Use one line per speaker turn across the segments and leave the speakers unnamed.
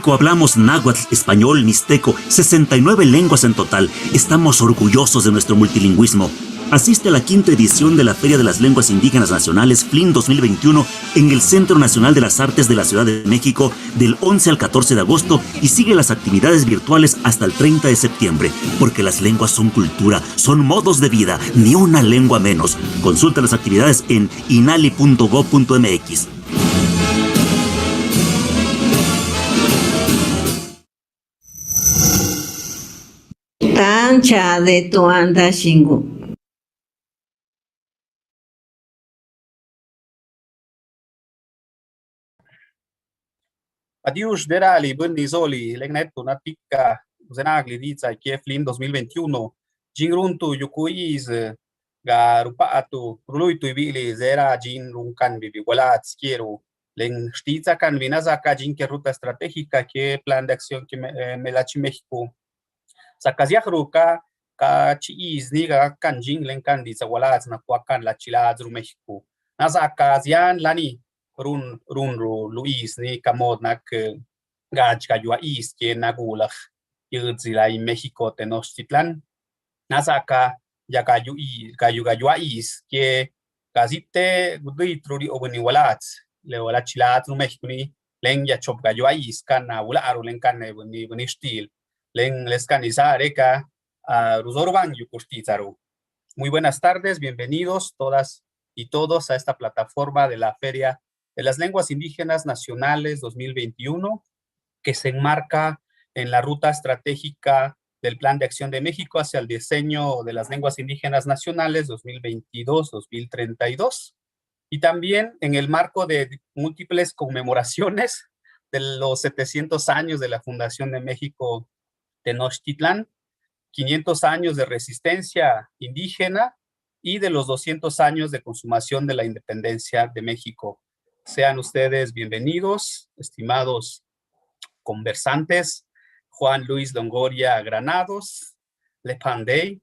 México hablamos náhuatl, español, mixteco, 69 lenguas en total. Estamos orgullosos de nuestro multilingüismo. Asiste a la quinta edición de la Feria de las Lenguas Indígenas Nacionales FLIN 2021 en el Centro Nacional de las Artes de la Ciudad de México del 11 al 14 de agosto y sigue las actividades virtuales hasta el 30 de septiembre, porque las lenguas son cultura, son modos de vida, ni una lengua menos. Consulta las actividades en inali.gov.mx.
Tancha de Tuanda Shingu.
Adiós, Derali, Bundisoli, Legneto, Natica, Zenagli, Diza, Kieflin 2021, Jingruntu, Yukuiz, Garupatu, Ruluitu, Bili, Zera, Jin, Runkan, Bibiwalat, Skiero, Len Stiza, Kan, Vinazaka, Jin, que ruta estratégica, que plan de acción que Melachi México, Sakaziahruka, Kachiz, Niga, Kan, Jin, Lenkan, Dizawalat, Nakuakan, La Chilaz, México, Nazakazian, Lani. Runru Luis ni kamod nak gaj kayua is que nagulach yuzila y México Tenochtitlan nazaka ya kayua is que gazite guditru obuni walat le wala chilat no México ni len ya chop kayua is kana wala aru len kana buni stil len les canizare ka ruzorban yukustizaru. Muy buenas tardes, bienvenidos todas y todos a esta plataforma de la Feria de las Lenguas Indígenas Nacionales 2021, que se enmarca en la ruta estratégica del Plan de Acción de México hacia el diseño de las lenguas indígenas nacionales 2022-2032, y también en el marco de múltiples conmemoraciones de los 700 años de la fundación de México Tenochtitlan, 500 años de resistencia indígena y de los 200 años de consumación de la independencia de México. Sean ustedes bienvenidos, estimados conversantes, Juan Luis Longoria Granados, Lepandey,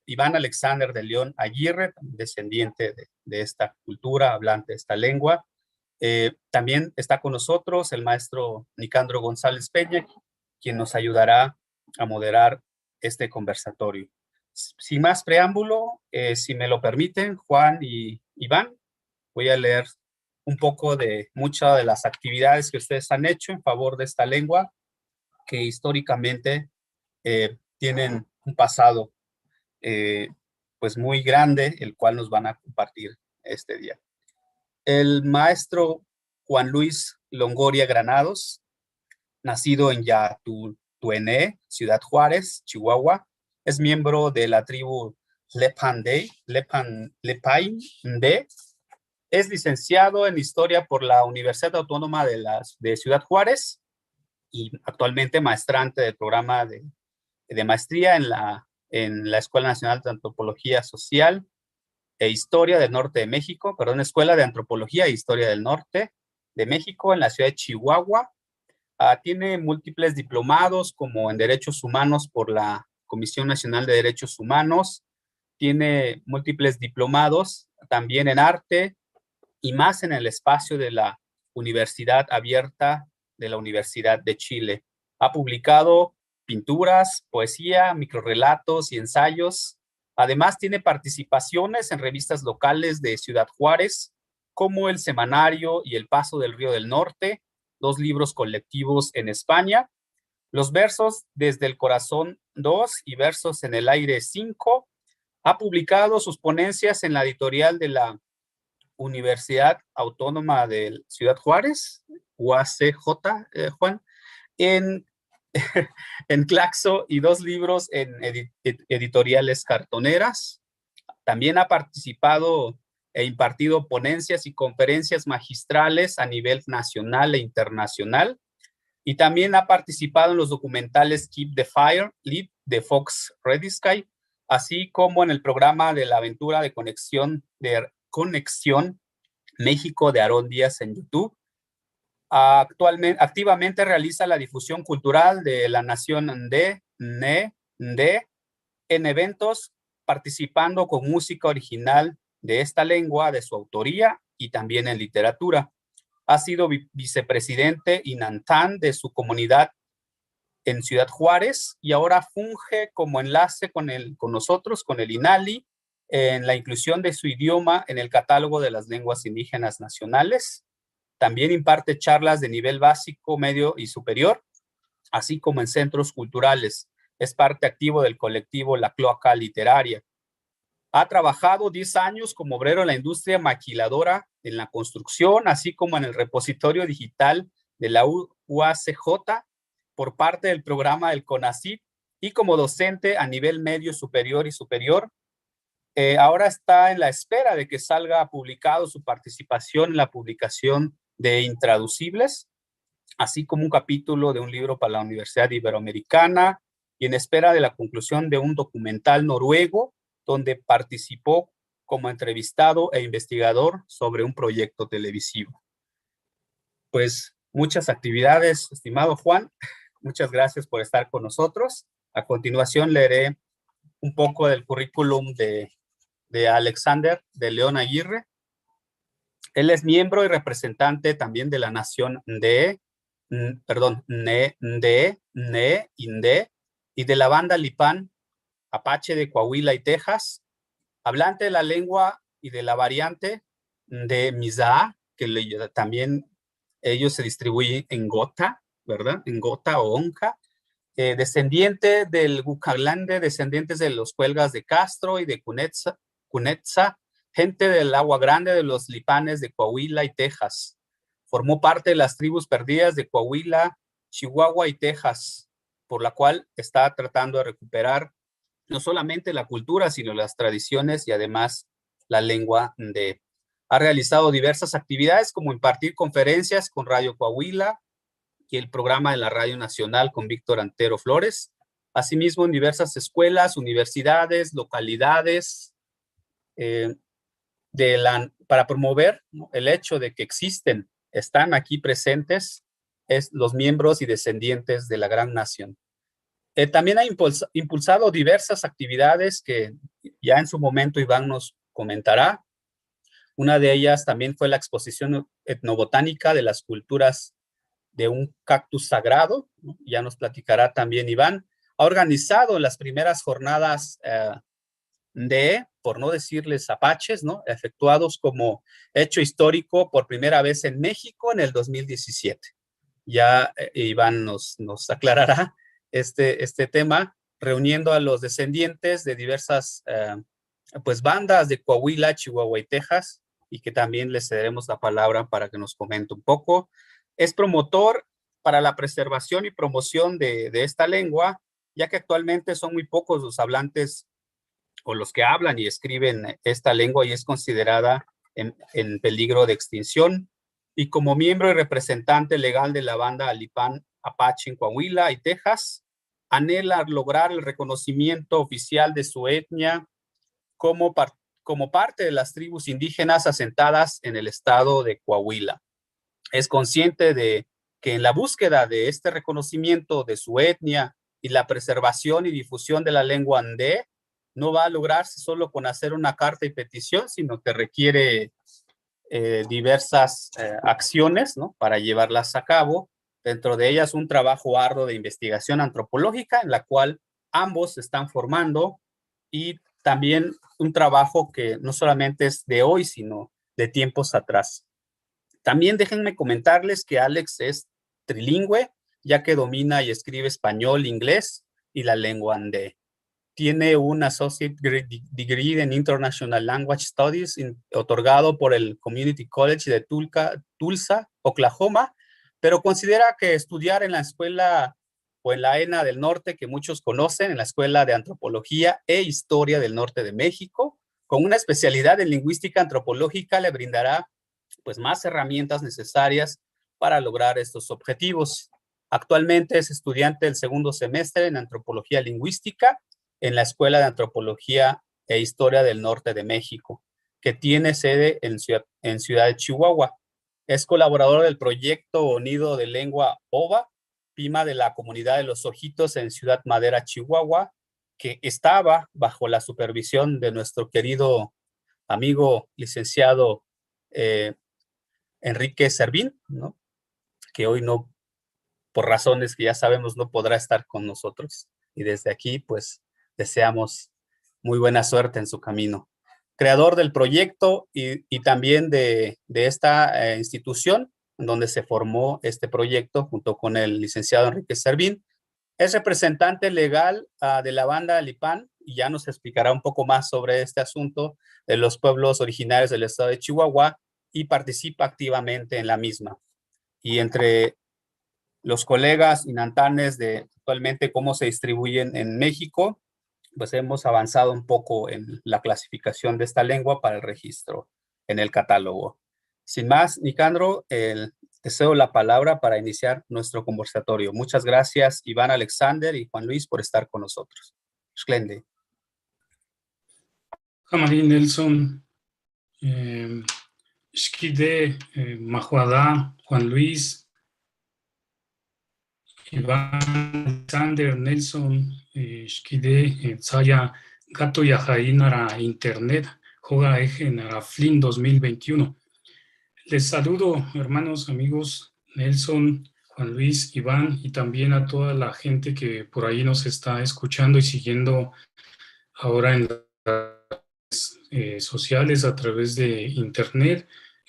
Iván Alexander de León Aguirre, descendiente de esta cultura, hablante de esta lengua. También está con nosotros el maestro Nicandro González Peña, quien nos ayudará a moderar este conversatorio. Sin más preámbulo, si me lo permiten, Juan y Iván, voy a leer un poco de muchas de las actividades que ustedes han hecho en favor de esta lengua, que históricamente tienen un pasado pues muy grande, el cual nos van a compartir este día. El maestro Juan Luis Longoria Granados, nacido en Yatutuene, Ciudad Juárez, Chihuahua, es miembro de la tribu Lepandey, es licenciado en Historia por la Universidad Autónoma de Ciudad Juárez y actualmente maestrante del programa de maestría en la Escuela Nacional de Antropología Social e Historia del Norte de México, Escuela de Antropología e Historia del Norte de México en la ciudad de Chihuahua. Tiene múltiples diplomados como en Derechos Humanos por la Comisión Nacional de Derechos Humanos, tiene múltiples diplomados también en arte, y más en el espacio de la Universidad Abierta de la Universidad de Chile. Ha publicado pinturas, poesía, microrrelatos y ensayos. Además, tiene participaciones en revistas locales de Ciudad Juárez, como El Semanario y El Paso del Río del Norte, 2 libros colectivos en España, Los Versos desde el Corazón 2 y Versos en el Aire 5. Ha publicado sus ponencias en la editorial de la Universidad Autónoma de Ciudad Juárez, UACJ, Juan, en Claxo, y 2 libros en editoriales cartoneras. También ha participado e impartido ponencias y conferencias magistrales a nivel nacional e internacional, y también ha participado en los documentales Keep the Fire, Lead de Fox Redisky, así como en el programa de la aventura de Conexión México de Aarón Díaz en YouTube. Activamente realiza la difusión cultural de la nación Ndé en eventos, participando con música original de esta lengua de su autoría y también en literatura. Ha sido vicepresidente INANTAN de su comunidad en Ciudad Juárez y ahora funge como enlace con nosotros, con el INALI, en la inclusión de su idioma en el catálogo de las lenguas indígenas nacionales. También imparte charlas de nivel básico, medio y superior, así como en centros culturales. Es parte activo del colectivo La Cloaca Literaria. Ha trabajado 10 años como obrero en la industria maquiladora, en la construcción, así como en el repositorio digital de la UACJ por parte del programa del CONACYT y como docente a nivel medio, superior y superior. Ahora está en la espera de que salga publicado su participación en la publicación de Intraducibles, así como un capítulo de un libro para la Universidad Iberoamericana y en espera de la conclusión de un documental noruego donde participó como entrevistado e investigador sobre un proyecto televisivo. Pues muchas actividades, estimado Juan. Muchas gracias por estar con nosotros. A continuación leeré un poco del currículum de Alexander de León Aguirre. Él es miembro y representante también de la nación Inde y de la banda Lipan Apache de Coahuila y Texas, hablante de la lengua y de la variante de Mizaa, que también ellos se distribuyen en Gota, ¿verdad? En Gota o Onca. Descendiente del Gucalande, descendientes de los Cuelgas de Castro y de Cunetza, gente del Agua Grande de los Lipanes de Coahuila y Texas. Formó parte de las tribus perdidas de Coahuila, Chihuahua y Texas, por la cual está tratando de recuperar no solamente la cultura, sino las tradiciones y además la lengua de. Ha realizado diversas actividades como impartir conferencias con Radio Coahuila y el programa de la Radio Nacional con Víctor Antero Flores. Asimismo, en diversas escuelas, universidades, localidades, para promover, ¿no?, el hecho de que están aquí presentes los miembros y descendientes de la gran nación. También ha impulsado diversas actividades que ya en su momento Iván nos comentará. Una de ellas también fue la exposición etnobotánica de las culturas de un cactus sagrado, ¿no? Ya nos platicará también Iván. Ha organizado las primeras jornadas por no decirles apaches, ¿no?, efectuados como hecho histórico por primera vez en México en el 2017. Ya Iván nos aclarará este tema, reuniendo a los descendientes de diversas pues bandas de Coahuila, Chihuahua y Texas, y que también les cederemos la palabra para que nos comente un poco. Es promotor para la preservación y promoción de esta lengua, ya que actualmente son muy pocos los hablantes o los que hablan y escriben esta lengua y es considerada en peligro de extinción. Y como miembro y representante legal de la banda Lipan Apache en Coahuila y Texas, anhela lograr el reconocimiento oficial de su etnia como parte de las tribus indígenas asentadas en el estado de Coahuila. Es consciente de que en la búsqueda de este reconocimiento de su etnia y la preservación y difusión de la lengua andé, no va a lograrse solo con hacer una carta y petición, sino que requiere diversas acciones, ¿no?, para llevarlas a cabo. Dentro de ellas un trabajo arduo de investigación antropológica en la cual ambos se están formando y también un trabajo que no solamente es de hoy, sino de tiempos atrás. También déjenme comentarles que Alex es trilingüe, ya que domina y escribe español, inglés y la lengua andé. Tiene un Associate Degree en International Language Studies otorgado por el Community College de Tulsa, Oklahoma, pero considera que estudiar en la escuela o en la ENA del Norte, que muchos conocen, en la Escuela de Antropología e Historia del Norte de México, con una especialidad en lingüística antropológica, le brindará pues más herramientas necesarias para lograr estos objetivos. Actualmente es estudiante del segundo semestre en Antropología Lingüística en la Escuela de Antropología e Historia del Norte de México, que tiene sede en Ciudad de Chihuahua. Es colaborador del proyecto Nido de Lengua OVA, PIMA de la Comunidad de los Ojitos en Ciudad Madera, Chihuahua, que estaba bajo la supervisión de nuestro querido amigo licenciado Enrique Servín, ¿no? Que hoy no, por razones que ya sabemos, no podrá estar con nosotros. Y desde aquí, pues, deseamos muy buena suerte en su camino. Creador del proyecto y también de esta institución donde se formó este proyecto junto con el licenciado Enrique Servín. Es representante legal de la banda Lipan y ya nos explicará un poco más sobre este asunto de los pueblos originarios del estado de Chihuahua y participa activamente en la misma. Y entre los colegas inantanes de actualmente cómo se distribuyen en México, pues hemos avanzado un poco en la clasificación de esta lengua para el registro en el catálogo. Sin más, Nicandro, te cedo la palabra para iniciar nuestro conversatorio. Muchas gracias, Iván Alexander y Juan Luis, por estar con nosotros. Splende.
Jamarín Nelson, Shkide, Mahuada, Juan Luis, Iván Alexander, Nelson, Shkide, Saya, Gato Yajaí Nara Internet, Joga Eje Nara Flynn 2021. Les saludo, hermanos, amigos, Nelson, Juan Luis, Iván, y también a toda la gente que por ahí nos está escuchando y siguiendo ahora en las redes sociales a través de internet,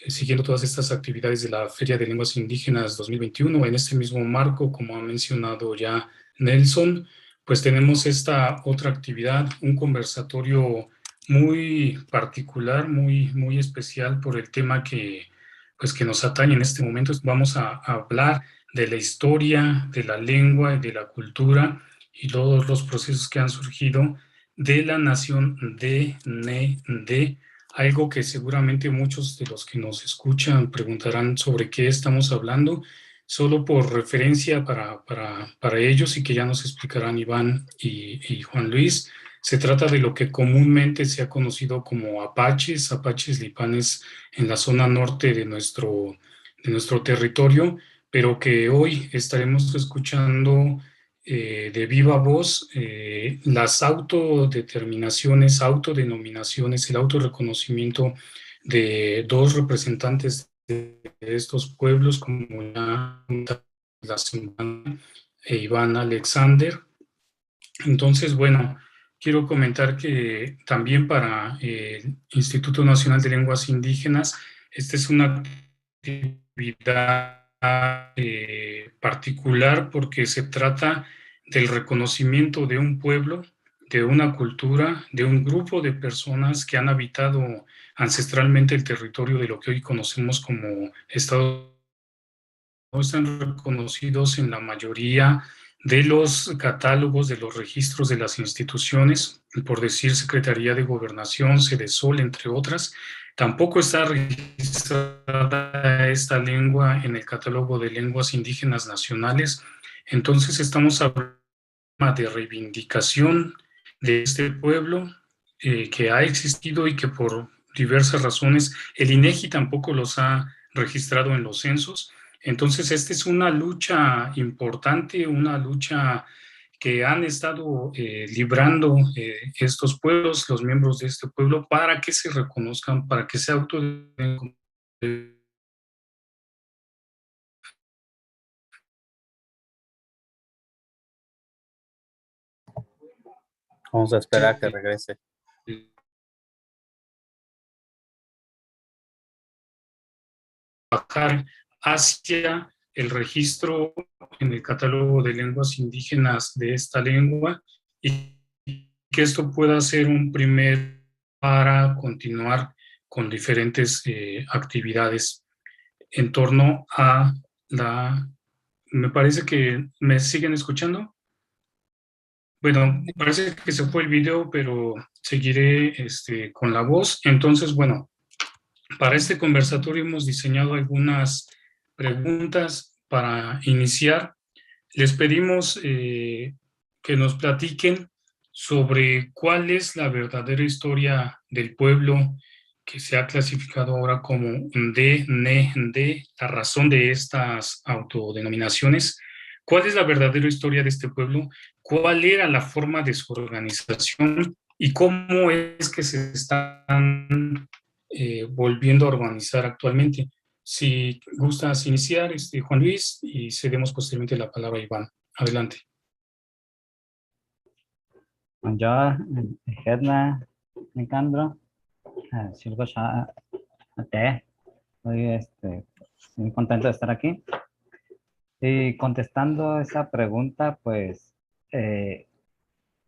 siguiendo todas estas actividades de la Feria de Lenguas Indígenas 2021. En este mismo marco, como ha mencionado ya Nelson, pues tenemos esta otra actividad, un conversatorio muy particular, muy especial por el tema que nos atañe en este momento. Vamos a hablar de la historia, de la lengua y de la cultura y todos los procesos que han surgido de la nación de Nende, algo que seguramente muchos de los que nos escuchan preguntarán sobre qué estamos hablando, solo por referencia para ellos y que ya nos explicarán Iván y Juan Luis. Se trata de lo que comúnmente se ha conocido como apaches lipanes en la zona norte de nuestro territorio, pero que hoy estaremos escuchando de viva voz las autodeterminaciones, autodenominaciones, el autorreconocimiento de dos representantes de estos pueblos, como ya la semana, Iván Alexander. Entonces, bueno, quiero comentar que también para el Instituto Nacional de Lenguas Indígenas, esta es una actividad particular porque se trata del reconocimiento de un pueblo, de una cultura, de un grupo de personas que han habitado ancestralmente el territorio de lo que hoy conocemos como Estado. No están reconocidos en la mayoría de los catálogos, de los registros de las instituciones, por decir Secretaría de Gobernación, Sedesol, entre otras. Tampoco está registrada esta lengua en el catálogo de lenguas indígenas nacionales. Entonces estamos hablando de reivindicación de este pueblo que ha existido y que por diversas razones el INEGI tampoco los ha registrado en los censos. Entonces, esta es una lucha importante, una lucha que han estado librando estos pueblos, los miembros de este pueblo, para que se reconozcan, para que se autodenominen.
Vamos a esperar a que regrese.
Bajar hacia el registro en el catálogo de lenguas indígenas de esta lengua y que esto pueda ser un primer para continuar con diferentes actividades en torno a la... Me parece que me siguen escuchando. Bueno, parece que se fue el video, pero seguiré con la voz. Entonces, bueno, para este conversatorio hemos diseñado algunas preguntas para iniciar. Les pedimos que nos platiquen sobre cuál es la verdadera historia del pueblo que se ha clasificado ahora como Nende, la razón de estas autodenominaciones. ¿Cuál es la verdadera historia de este pueblo? ¿Cuál era la forma de su organización? ¿Y cómo es que se están volviendo a organizar actualmente? Si gustas iniciar, Juan Luis, y cedemos posteriormente la palabra a Iván. Adelante.
먼저 Hedna, Nicandro, Silva Ate, hoy muy contento de estar aquí. Y contestando esa pregunta, pues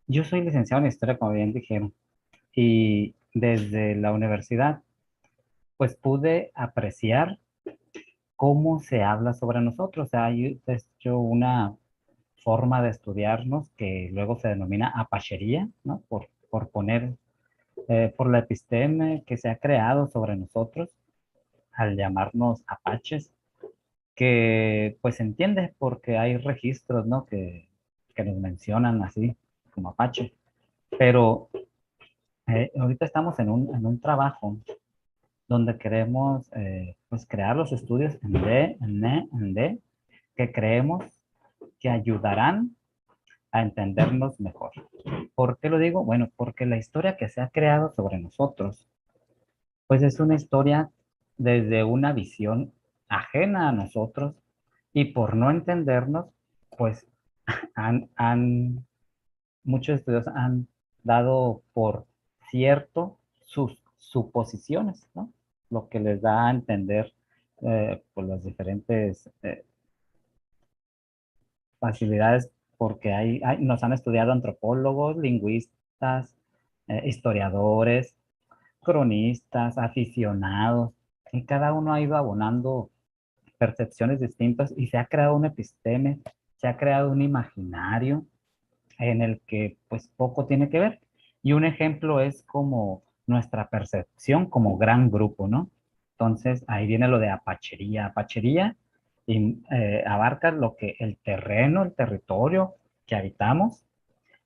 yo soy licenciado en Historia, como bien dijeron, y desde la universidad, pues pude apreciar cómo se habla sobre nosotros. O sea, hay de hecho una forma de estudiarnos que luego se denomina apachería, ¿no? Por poner, por la episteme que se ha creado sobre nosotros al llamarnos apaches, que pues se entiende porque hay registros, ¿no? Que nos mencionan así, como apache. Pero ahorita estamos en un trabajo donde queremos pues crear los estudios en D, en E, en D, que creemos que ayudarán a entendernos mejor. ¿Por qué lo digo? Bueno, porque la historia que se ha creado sobre nosotros, pues es una historia desde una visión ajena a nosotros y por no entendernos, pues muchos estudios han dado por cierto sus suposiciones, ¿no? Lo que les da a entender por las diferentes facilidades, porque nos han estudiado antropólogos, lingüistas, historiadores, cronistas, aficionados, y cada uno ha ido abonando percepciones distintas y se ha creado un episteme, se ha creado un imaginario en el que pues poco tiene que ver. Y un ejemplo es como nuestra percepción como gran grupo, ¿no? Entonces ahí viene lo de apachería. Apachería y, abarca lo que el terreno, el territorio que habitamos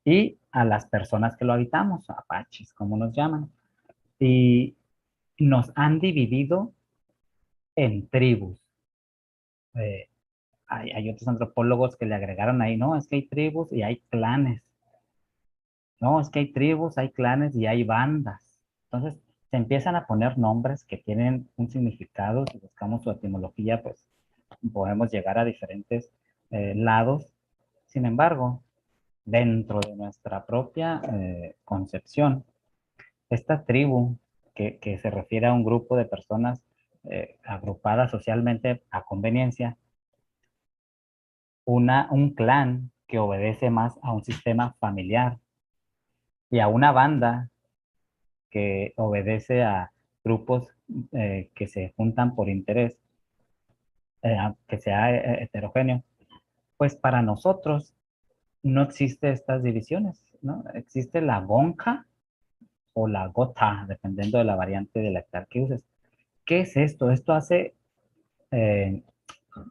y a las personas que lo habitamos, apaches, como nos llaman. Y nos han dividido en tribus. Eh, hay otros antropólogos que le agregaron ahí, no, es que hay tribus y hay clanes. No, es que hay tribus, hay clanes y hay bandas. Entonces, se empiezan a poner nombres que tienen un significado. Si buscamos su etimología, pues podemos llegar a diferentes lados. Sin embargo, dentro de nuestra propia concepción, esta tribu, que se refiere a un grupo de personas agrupadas socialmente a conveniencia, un clan que obedece más a un sistema familiar y a una banda que obedece a grupos que se juntan por interés, que sea heterogéneo, pues para nosotros no existe estas divisiones, ¿no? Existe la gonja o la gota, dependiendo de la variante de dialectal que uses. ¿Qué es esto? Esto hace, eh,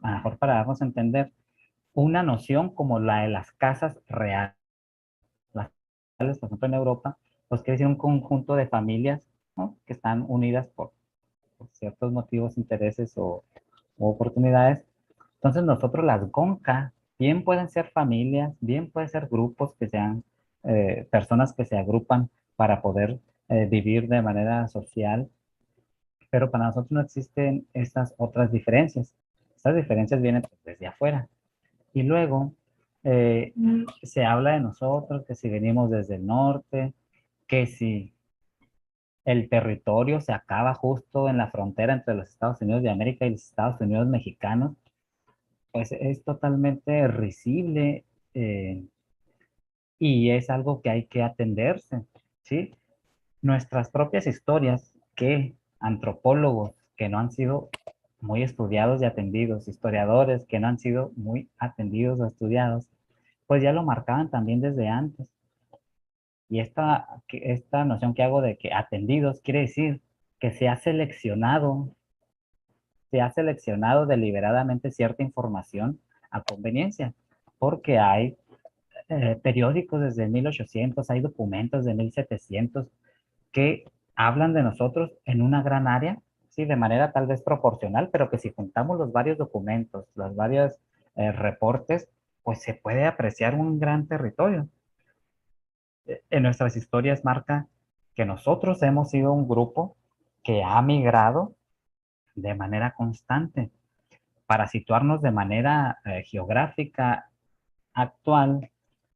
a lo mejor para darnos a entender, una noción como la de las casas reales. Las reales, por ejemplo, en Europa, pues quiere decir un conjunto de familias, ¿no? Que están unidas por ciertos motivos, intereses o oportunidades. Entonces nosotros las GONCA bien pueden ser familias, bien pueden ser grupos que sean personas que se agrupan para poder vivir de manera social, pero para nosotros no existen estas otras diferencias. Estas diferencias vienen pues, desde afuera. Y luego se habla de nosotros, que si venimos desde el norte, que si el territorio se acaba justo en la frontera entre los Estados Unidos de América y los Estados Unidos mexicanos, pues es totalmente risible y es algo que hay que atenderse, ¿sí? Nuestras propias historias que antropólogos que no han sido muy estudiados y atendidos, historiadores que no han sido muy atendidos o estudiados, pues ya lo marcaban también desde antes. Y esta noción que hago de que atendidos quiere decir que se ha seleccionado deliberadamente cierta información a conveniencia, porque hay periódicos desde 1800, hay documentos de 1700 que hablan de nosotros en una gran área, sí, de manera tal vez proporcional, pero que si juntamos los varios documentos, los varios reportes, pues se puede apreciar un gran territorio. En nuestras historias marca que nosotros hemos sido un grupo que ha migrado de manera constante. Para situarnos de manera geográfica actual,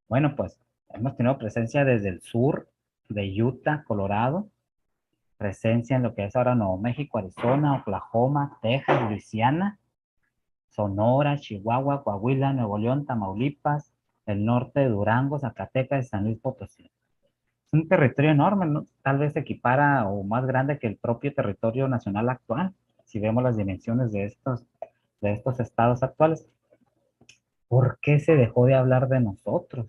bueno, pues hemos tenido presencia desde el sur de Utah, Colorado, presencia en lo que es ahora Nuevo México, Arizona, Oklahoma, Texas, Luisiana, Sonora, Chihuahua, Coahuila, Nuevo León, Tamaulipas, el norte de Durango, Zacatecas y San Luis Potosí. Es un territorio enorme, ¿no? Tal vez se equipara o más grande que el propio territorio nacional actual, si vemos las dimensiones de estos estados actuales. ¿Por qué se dejó de hablar de nosotros?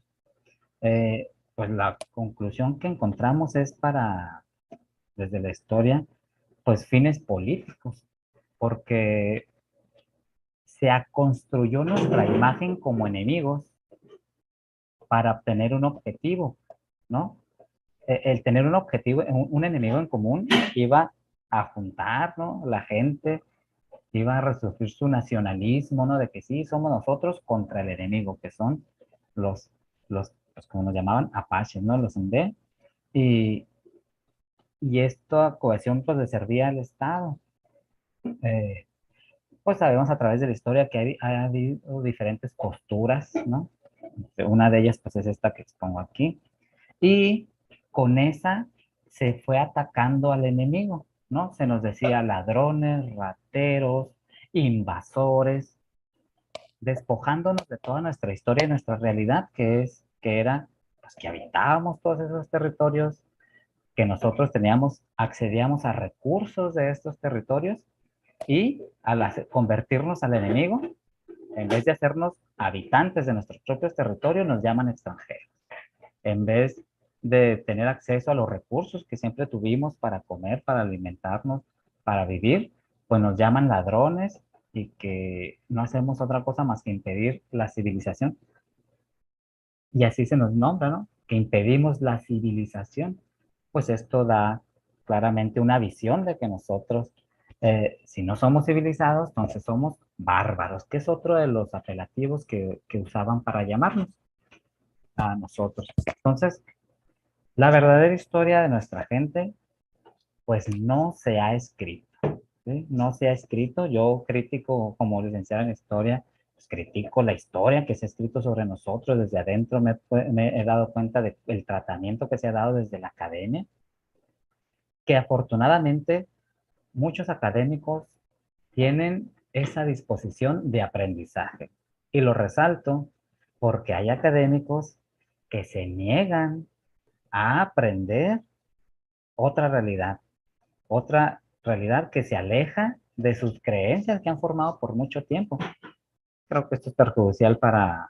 Pues la conclusión que encontramos es desde la historia, pues fines políticos, porque se construyó nuestra imagen como enemigos para obtener un objetivo, ¿no? El tener un objetivo, un enemigo en común, iba a juntar, ¿no? La gente iba a resurgir su nacionalismo, ¿no? De que sí, somos nosotros contra el enemigo, que son pues como nos llamaban, apaches, ¿no? Los Inde. Y, y esta cohesión, pues, le servía al Estado. Eh, pues sabemos a través de la historia que ha habido diferentes posturas, ¿no? Una de ellas, pues, es esta que expongo aquí. Y con esa se fue atacando al enemigo, ¿no? Se nos decía ladrones, rateros, invasores, despojándonos de toda nuestra historia y nuestra realidad, que era, pues, que habitábamos todos esos territorios, que nosotros accedíamos a recursos de estos territorios y al convertirnos al enemigo, en vez de hacernos habitantes de nuestros propios territorios, nos llaman extranjeros. En vez de tener acceso a los recursos que siempre tuvimos para comer, para alimentarnos, para vivir, pues nos llaman ladrones y que no hacemos otra cosa más que impedir la civilización. Y así se nos nombra, ¿no? Que impedimos la civilización. Pues esto da claramente una visión de que nosotros, si no somos civilizados, entonces somos bárbaros, que es otro de los apelativos que usaban para llamarnos a nosotros. Entonces, la verdadera historia de nuestra gente, pues no se ha escrito, ¿sí? No se ha escrito. Yo critico, como licenciado en historia, pues critico la historia que se ha escrito sobre nosotros. Desde adentro me he dado cuenta del tratamiento que se ha dado desde la academia, que afortunadamente muchos académicos tienen esa disposición de aprendizaje. Y lo resalto porque hay académicos que se niegan a aprender otra realidad que se aleja de sus creencias que han formado por mucho tiempo. Creo que esto es perjudicial para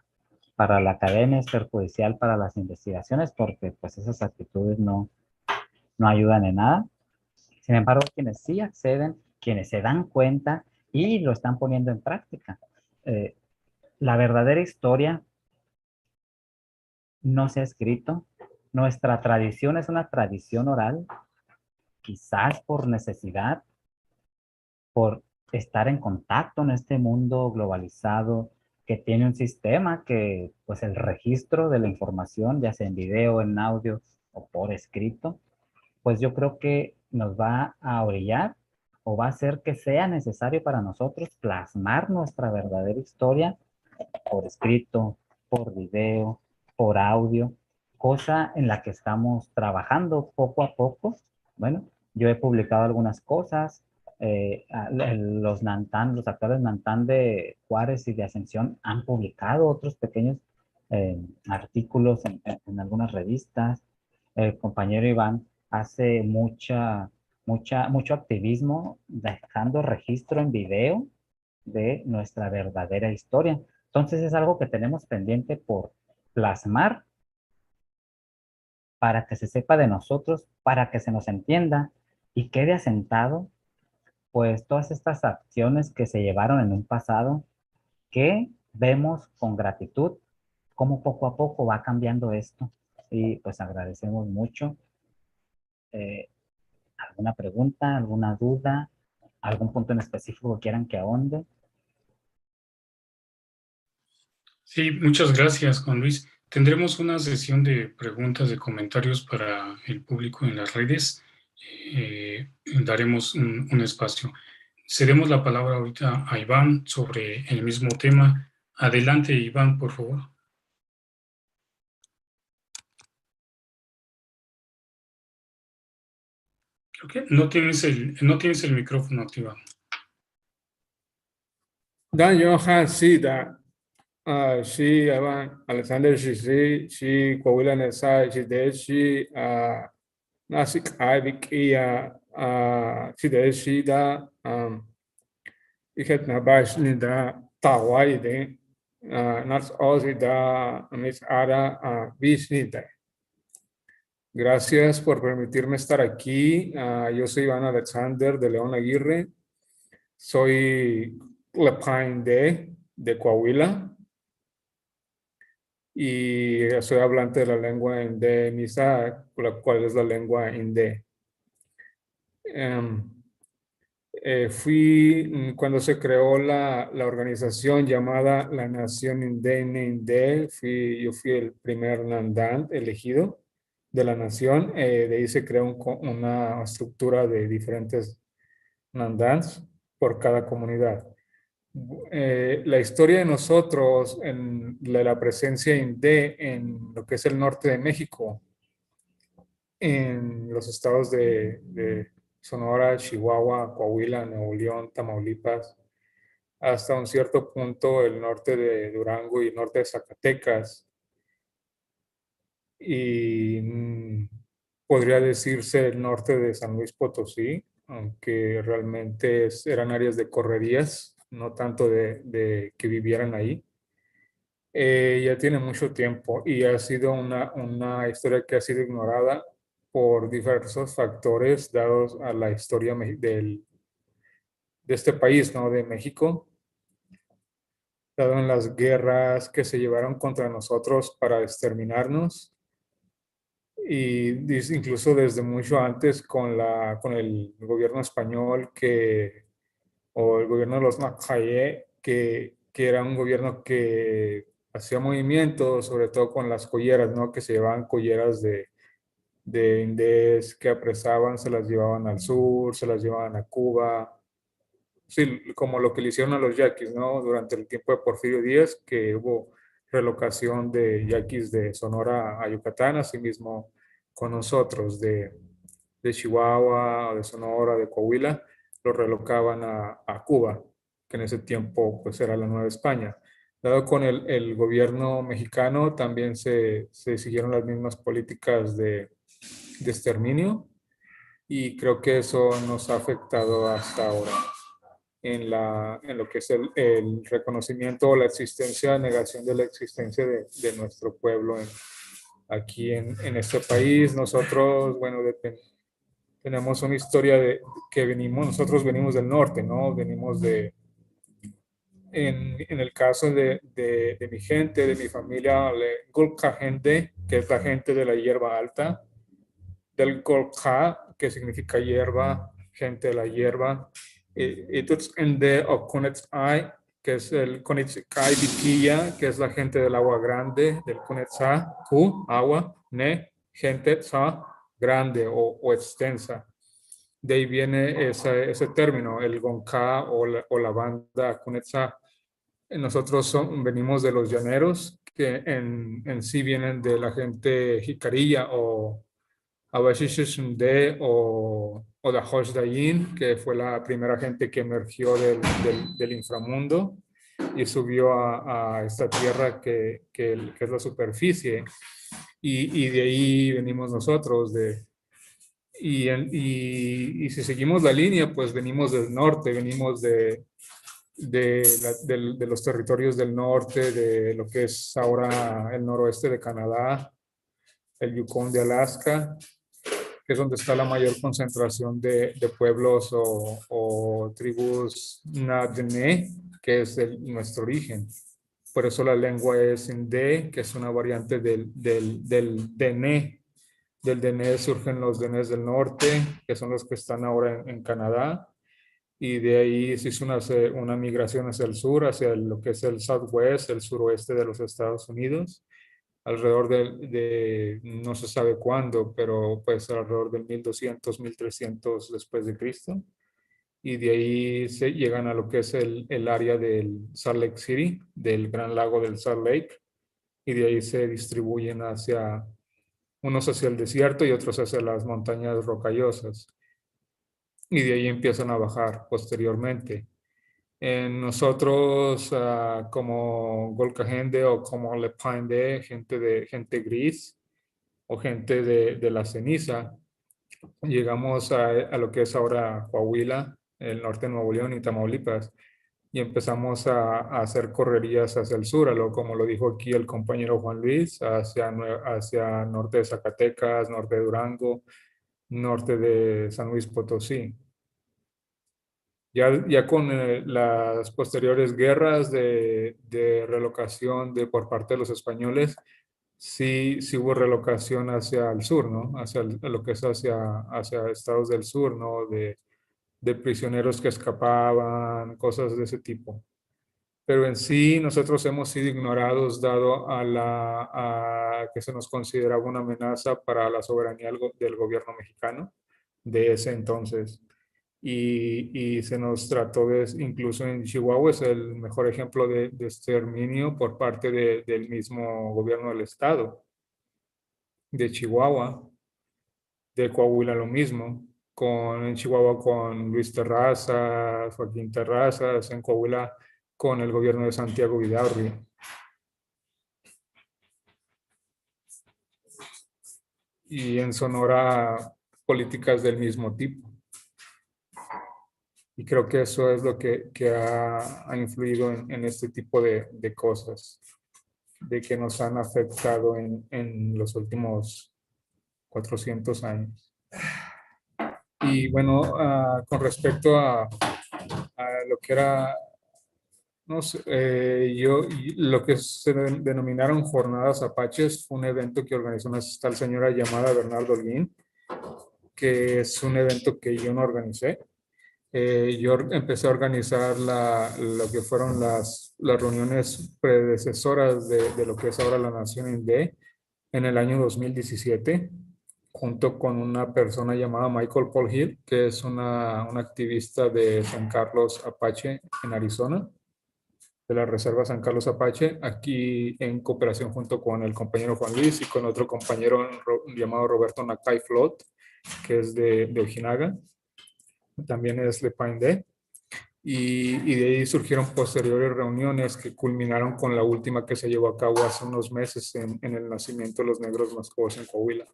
la academia, es perjudicial para las investigaciones, porque pues esas actitudes no ayudan en nada. Sin embargo, quienes sí acceden, quienes se dan cuenta y lo están poniendo en práctica. La verdadera historia no se ha escrito. Nuestra tradición es una tradición oral, quizás por necesidad, por estar en contacto en este mundo globalizado que tiene un sistema que, pues, el registro de la información, ya sea en video, en audio o por escrito, pues yo creo que nos va a orillar o va a hacer que sea necesario para nosotros plasmar nuestra verdadera historia por escrito, por video, por audio, cosa en la que estamos trabajando poco a poco. Bueno, yo he publicado algunas cosas. Los actuales Nantán de Juárez y de Ascensión han publicado otros pequeños artículos en algunas revistas. El compañero Iván hace mucho activismo dejando registro en video de nuestra verdadera historia. Entonces es algo que tenemos pendiente por plasmar para que se sepa de nosotros, para que se nos entienda y quede asentado, pues, todas estas acciones que se llevaron en un pasado, que vemos con gratitud cómo poco a poco va cambiando esto. Y pues agradecemos mucho. ¿Alguna pregunta, alguna duda, algún punto en específico que quieran que ahonde?
Sí, muchas gracias, Juan Luis. Tendremos una sesión de preguntas, de comentarios para el público en las redes. Daremos un espacio. Cedemos la palabra ahorita a Iván sobre el mismo tema. Adelante, Iván, por favor. Creo que no tienes el micrófono activado.
Dan Johan, sí, sí, Alexander, sí, Coahuila, Nesa, sí, Nasik, Ivik, y sí, Iket Nabash, Nida, Tawai, Nats Ozi, Miss Ara, Vishnita. Gracias por permitirme estar aquí. Yo soy Iván Alexander de León Aguirre. Soy Lepine de Coahuila y soy hablante de la lengua Inde Misa, la cual es la lengua Inde. Cuando se creó la organización llamada la Nación Indígena Inde, yo fui el primer Nandant elegido de la nación. De ahí se creó una estructura de diferentes Nandants por cada comunidad. La historia de nosotros de la presencia Inde en lo que es el norte de México, en los estados de Sonora, Chihuahua, Coahuila, Nuevo León, Tamaulipas, hasta un cierto punto el norte de Durango y norte de Zacatecas. Y podría decirse el norte de San Luis Potosí, aunque realmente eran áreas de correrías, no tanto de que vivieran ahí. Ya tiene mucho tiempo y ha sido una historia que ha sido ignorada por diversos factores dados a la historia de este país, ¿no? De México, dado en las guerras que se llevaron contra nosotros para exterminarnos y incluso desde mucho antes con el gobierno español o el gobierno de los Nacaye, que era un gobierno que hacía movimientos, sobre todo con las colleras, ¿no? Que se llevaban colleras de indés que apresaban, se las llevaban al sur, se las llevaban a Cuba. Sí, como lo que le hicieron a los yaquis, ¿no? Durante el tiempo de Porfirio Díaz, que hubo relocación de yaquis de Sonora a Yucatán, asimismo con nosotros de Chihuahua, de Sonora, de Coahuila, los relocaban a Cuba, que en ese tiempo pues era la Nueva España. Dado con el gobierno mexicano, también se siguieron las mismas políticas de exterminio y creo que eso nos ha afectado hasta ahora en lo que es el reconocimiento o la existencia, negación de la existencia de nuestro pueblo aquí en este país. Nosotros, bueno, tenemos una historia nosotros venimos del norte, ¿no? Venimos en el caso de mi gente, de mi familia, Golka gente, que es la gente de la hierba alta, del Golka, que significa hierba, gente de la hierba, y Ende o Kunetsai, que es el Kunetsai Viquilla, que es la gente del agua grande, del Kunetsa, Ku, agua, Ne, gente Tsa, grande o extensa. De ahí viene ese término, el Gonka o la banda Kunetsa. Nosotros venimos de los llaneros, que en sí vienen de la gente jicarilla o Abashishunde o la Hosdayin, que fue la primera gente que emergió del inframundo y subió a esta tierra que es la superficie. Y de ahí venimos nosotros. Y si seguimos la línea, pues venimos del norte, venimos de los territorios del norte, de lo que es ahora el noroeste de Canadá, el Yukon de Alaska, que es donde está la mayor concentración de pueblos o tribus Nadne, que es nuestro origen. Por eso la lengua es Inde, que es una variante del Dene. Del Dene surgen los Denes del norte, que son los que están ahora en Canadá. Y de ahí se hizo una migración hacia el sur, hacia lo que es el Southwest, el suroeste de los Estados Unidos, alrededor no se sabe cuándo, pero pues alrededor del 1200, 1300 después de Cristo. y de ahí se llegan a lo que es el área del Salt Lake City, del Gran Lago del Salt Lake, y de ahí se distribuyen hacia, unos hacia el desierto y otros hacia las montañas rocallosas, y de ahí empiezan a bajar posteriormente. Nosotros, como Golcajende o como Lepinde, gente gris o gente de la ceniza, llegamos a lo que es ahora Coahuila, el norte de Nuevo León y Tamaulipas, y empezamos a hacer correrías hacia el sur, como lo dijo aquí el compañero Juan Luis, hacia norte de Zacatecas, norte de Durango, norte de San Luis Potosí. Ya con las posteriores guerras de relocación por parte de los españoles, sí hubo relocación hacia el sur, ¿no? Hacia lo que es hacia estados del sur, ¿no? De prisioneros que escapaban, cosas de ese tipo. Pero en sí nosotros hemos sido ignorados dado a que se nos consideraba una amenaza para la soberanía del gobierno mexicano de ese entonces. Y se nos trató incluso en Chihuahua, es el mejor ejemplo de exterminio por parte del mismo gobierno del estado, de Chihuahua, de Coahuila lo mismo, en Chihuahua con Luis Terrazas, Joaquín Terrazas, en Coahuila con el gobierno de Santiago Vidaurri. Y en Sonora, políticas del mismo tipo. Y creo que eso es lo que ha influido en este tipo de cosas, de que nos han afectado en los últimos 400 años. Y bueno, con respecto a lo que era, no sé, lo que se denominaron Jornadas Apaches, fue un evento que organizó una tal señora llamada Bernardo Holguín, que es un evento que yo no organicé. Yo empecé a organizar lo que fueron las reuniones predecesoras de lo que es ahora la Nación Inde en el año 2017, junto con una persona llamada Michael Paul Hill, que es una activista de San Carlos Apache en Arizona, de la Reserva San Carlos Apache, aquí en cooperación junto con el compañero Juan Luis y con otro compañero llamado Roberto Nakai Flot, que es de Ojinaga. También es Lepinde, y de ahí surgieron posteriores reuniones que culminaron con la última que se llevó a cabo hace unos meses en el nacimiento de los negros mascos en Coahuila.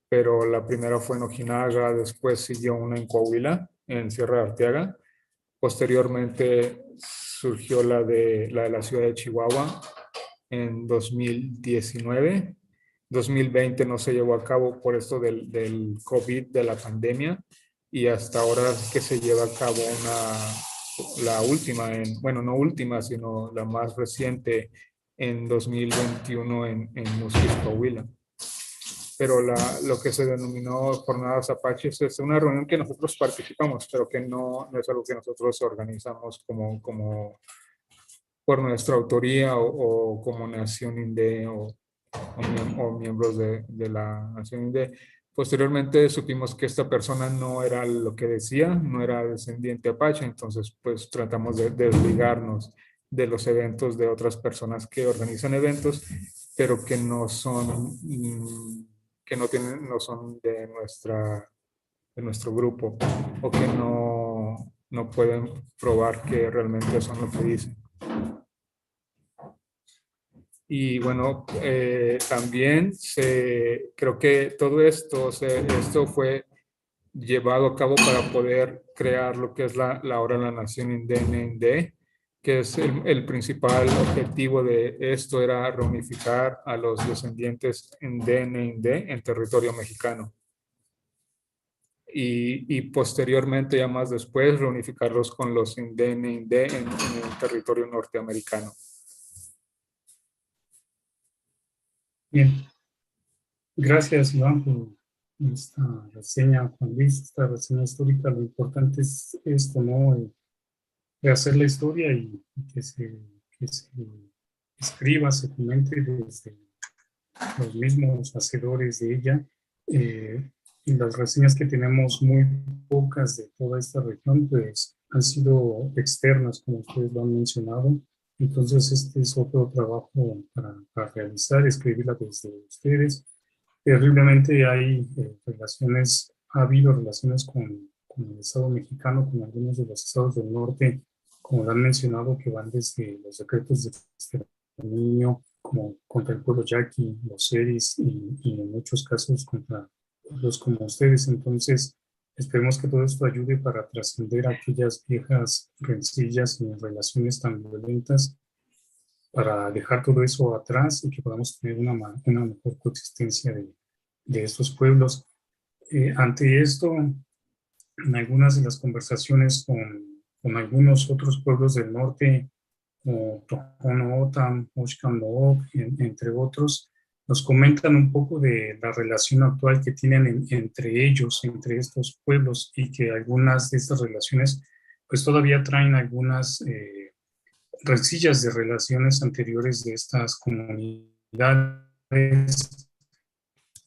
Pero la primera fue en Ojinaga, después siguió una en Coahuila, en Sierra de Arteaga. Posteriormente surgió la de la ciudad de Chihuahua en 2019. 2020 no se llevó a cabo por esto del COVID, de la pandemia, y hasta ahora que se lleva a cabo la última, bueno, no última, sino la más reciente en 2021 en Musquis, Coahuila. Pero lo que se denominó Jornadas Apaches es una reunión que nosotros participamos, pero que no es algo que nosotros organizamos como por nuestra autoría o como Nación Inde o miembros de la Nación Inde. Posteriormente supimos que esta persona no era lo que decía, no era descendiente apache, entonces pues tratamos de desligarnos de los eventos de otras personas que organizan eventos, pero que no son, no son de nuestro grupo, o que no pueden probar que realmente son lo que dicen. Y bueno, también creo que todo esto fue llevado a cabo para poder crear lo que es ahora la Nación Inde, que es el principal objetivo de esto, era reunificar a los descendientes Inde en territorio mexicano. Y posteriormente, ya más después, reunificarlos con los Inde en el territorio norteamericano.
Bien, gracias Iván por esta reseña, Juan Luis, esta reseña histórica. Lo importante es esto, ¿no? Rehacer la historia y que se escriba, se comente desde los mismos hacedores de ella. las reseñas que tenemos, muy pocas de toda esta región, pues han sido externas, como ustedes lo han mencionado. Entonces, este es otro trabajo para realizar, escribirla desde ustedes. Terriblemente hay relaciones, ha habido relaciones con el Estado mexicano, con algunos de los estados del norte, como lo han mencionado, que van desde los decretos de exterminio, como contra el pueblo yaqui, los seris, y en muchos casos contra pueblos como ustedes. Entonces, esperemos que todo esto ayude para trascender aquellas viejas rencillas y relaciones tan violentas, para dejar todo eso atrás y que podamos tener una mejor coexistencia de estos pueblos. Ante esto, en algunas de las conversaciones con algunos otros pueblos del norte, como Tohono O'odham, Oshkosh, entre otros, nos comentan un poco de la relación actual que tienen entre ellos, entre estos pueblos, y que algunas de estas relaciones pues todavía traen algunas rencillas de relaciones anteriores de estas comunidades.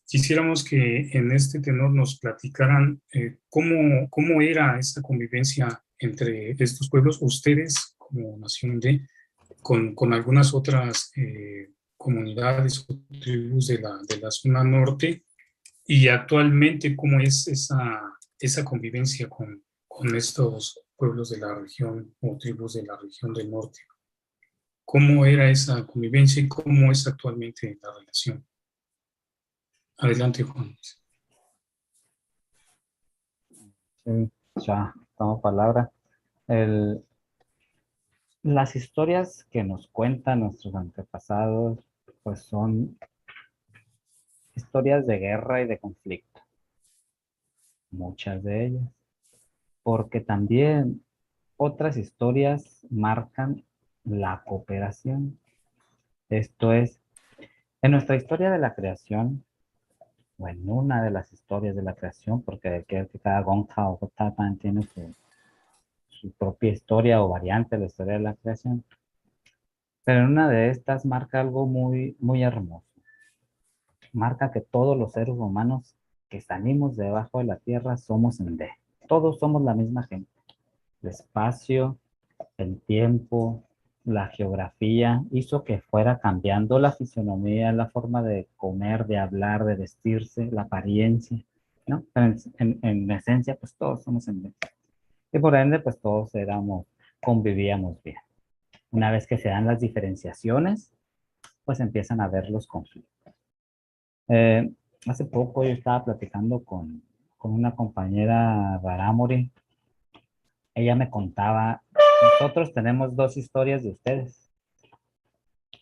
Quisiéramos que en este tenor nos platicaran cómo era esta convivencia entre estos pueblos, ustedes como Nación de, con algunas otras comunidades o tribus de la zona norte, y actualmente cómo es esa convivencia con estos pueblos de la región o tribus de la región del norte. ¿Cómo era esa convivencia y cómo es actualmente la relación? Adelante, Juan.
Sí, ya, tomo palabra. Las historias que nos cuentan nuestros antepasados, pues son historias de guerra y de conflicto, muchas de ellas, porque también otras historias marcan la cooperación. Esto es, en nuestra historia de la creación, o en una de las historias de la creación, porque creo que cada Gonja o Jotapan tiene su propia historia o variante de la historia de la creación. Pero en una de estas marca algo muy, muy hermoso. Marca que todos los seres humanos que salimos debajo de la tierra somos en D. Todos somos la misma gente. El espacio, el tiempo, la geografía hizo que fuera cambiando la fisionomía, la forma de comer, de hablar, de vestirse, la apariencia, ¿no? Pero en esencia, pues todos somos en D. Y por ende, pues todos convivíamos bien. Una vez que se dan las diferenciaciones, pues empiezan a haber los conflictos. Hace poco yo estaba platicando con una compañera Rarámuri. Ella me contaba, nosotros tenemos dos historias de ustedes.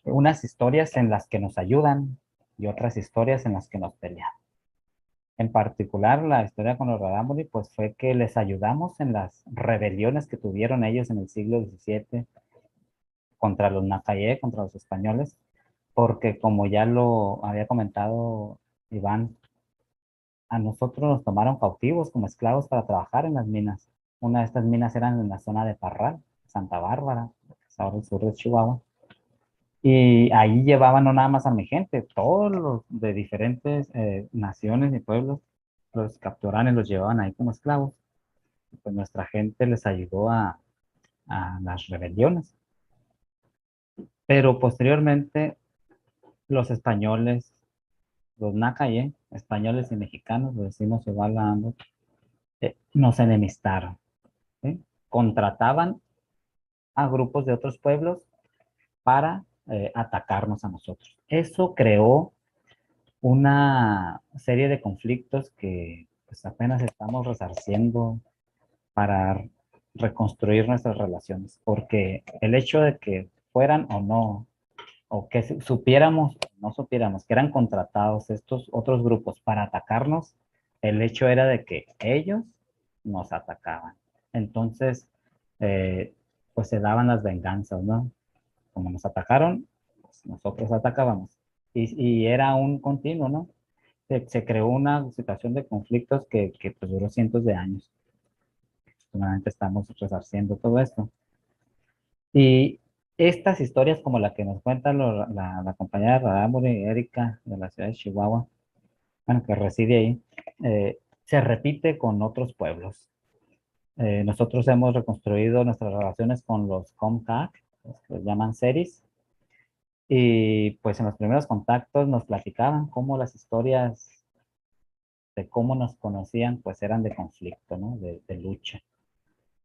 Unas historias en las que nos ayudan y otras historias en las que nos pelean. En particular, la historia con los Rarámuri, pues fue que les ayudamos en las rebeliones que tuvieron ellos en el siglo XVII contra los Nacayé, contra los españoles, porque como ya lo había comentado Iván, a nosotros nos tomaron cautivos como esclavos para trabajar en las minas. Una de estas minas eran en la zona de Parral, Santa Bárbara, que es ahora el sur de Chihuahua. Y ahí llevaban no nada más a mi gente, todos los de diferentes naciones y pueblos los capturaban y los llevaban ahí como esclavos. Pues nuestra gente les ayudó a las rebeliones. Pero posteriormente los españoles, los Nacayé, españoles y mexicanos, lo decimos igual a ambos, nos enemistaron, ¿sí? Contrataban a grupos de otros pueblos para atacarnos a nosotros. Eso creó una serie de conflictos que pues, apenas estamos resarciendo para reconstruir nuestras relaciones, porque el hecho de que fueran o no, o que supiéramos o no supiéramos que eran contratados estos otros grupos para atacarnos, el hecho era de que ellos nos atacaban. Entonces, pues se daban las venganzas, ¿no? Como nos atacaron, pues nosotros atacábamos. Y era un continuo, ¿no? Se creó una situación de conflictos que pues, duró cientos de años. Nuevamente estamos resarciendo todo esto. Y estas historias como la que nos cuenta la compañera Rarámuri, Erika, de la ciudad de Chihuahua, bueno, que reside ahí, se repite con otros pueblos. Nosotros hemos reconstruido nuestras relaciones con los Comcaac, los que les llaman seris, y pues en los primeros contactos nos platicaban cómo las historias de cómo nos conocían pues eran de conflicto, ¿no? De lucha.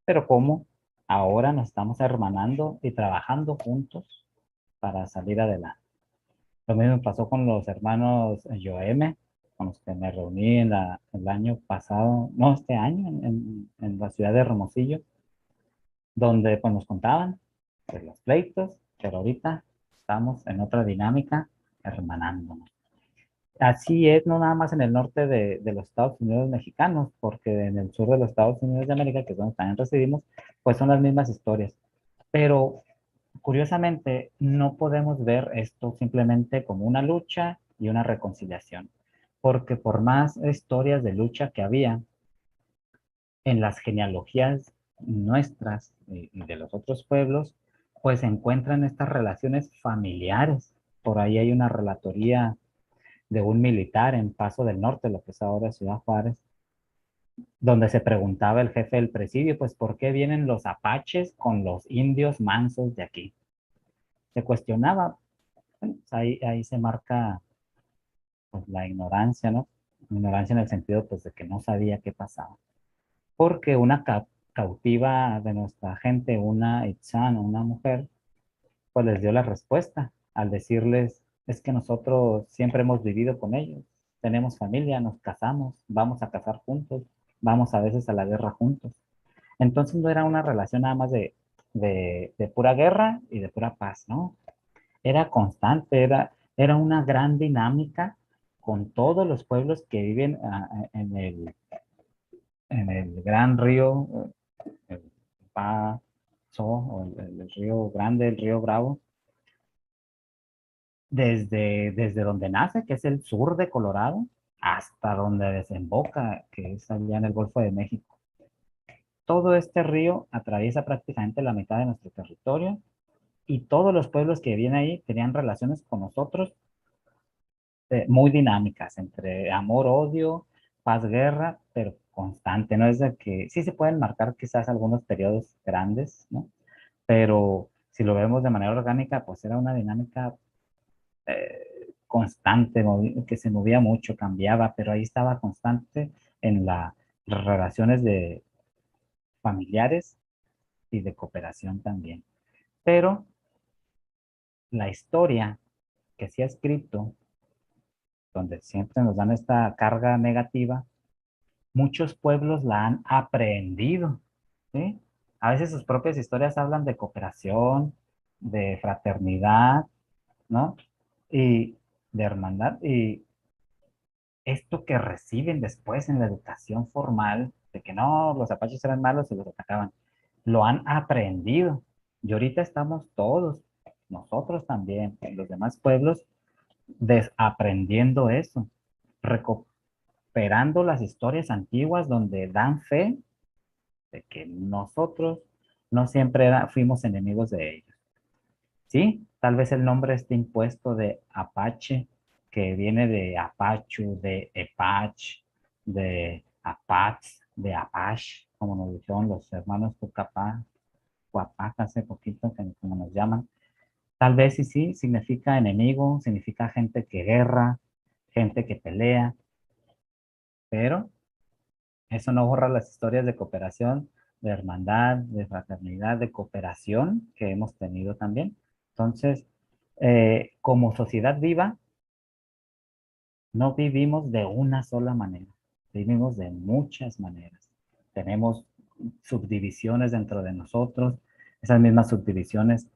Pero cómo ahora nos estamos hermanando y trabajando juntos para salir adelante. Lo mismo pasó con los hermanos Yoeme, con los que me reuní el año pasado, no, este año, en la ciudad de Hermosillo, donde pues nos contaban de los pleitos, pero ahorita estamos en otra dinámica, hermanándonos. Así es, no nada más en el norte de los Estados Unidos mexicanos, porque en el sur de los Estados Unidos de América, que es donde también residimos, pues son las mismas historias. Pero curiosamente, no podemos ver esto simplemente como una lucha y una reconciliación, porque por más historias de lucha que había en las genealogías nuestras y de los otros pueblos, pues se encuentran estas relaciones familiares. Por ahí hay una relatoría de un militar en Paso del Norte, lo que es ahora Ciudad Juárez, donde se preguntaba el jefe del presidio, pues, ¿por qué vienen los apaches con los indios mansos de aquí? Se cuestionaba, bueno, pues ahí se marca pues, la ignorancia, ¿no? Ignorancia en el sentido pues, de que no sabía qué pasaba. Porque una cautiva de nuestra gente, una Itzán, una mujer, pues les dio la respuesta al decirles, es que nosotros siempre hemos vivido con ellos, tenemos familia, nos casamos, vamos a casar juntos, vamos a veces a la guerra juntos. Entonces no era una relación nada más de pura guerra y de pura paz, ¿no? Era constante, era una gran dinámica con todos los pueblos que viven en el gran río, el Paso, o el río Grande, el río Bravo, desde donde nace, que es el sur de Colorado, hasta donde desemboca, que es allá en el Golfo de México. Todo este río atraviesa prácticamente la mitad de nuestro territorio y todos los pueblos que viven ahí tenían relaciones con nosotros muy dinámicas, entre amor, odio, paz, guerra, pero constante, ¿no? Es de que sí se pueden marcar quizás algunos periodos grandes, ¿no? Pero si lo vemos de manera orgánica, pues era una dinámica constante, que se movía mucho, cambiaba, pero ahí estaba constante en las relaciones de familiares y de cooperación también. Pero la historia que se ha escrito, donde siempre nos dan esta carga negativa, muchos pueblos la han aprendido, ¿sí? A veces sus propias historias hablan de cooperación, de fraternidad, ¿no? Y de hermandad. Y esto que reciben después en la educación formal, de que no, los apaches eran malos y los atacaban, lo han aprendido. Y ahorita estamos todos, nosotros también, los demás pueblos, desaprendiendo eso, recuperando las historias antiguas donde dan fe de que nosotros no siempre fuimos enemigos de ellos. Sí, tal vez el nombre esté impuesto de Apache, que viene de Apachu, de Epach, de Apats, de Apache, como nos dijeron los hermanos Tucapá, Huapac hace poquito, como nos llaman. Tal vez sí, significa enemigo, significa gente que guerra, gente que pelea, pero eso no borra las historias de cooperación, de hermandad, de fraternidad, de cooperación que hemos tenido también. Entonces, como sociedad viva, no vivimos de una sola manera, vivimos de muchas maneras. Tenemos subdivisiones dentro de nosotros, esas mismas subdivisiones,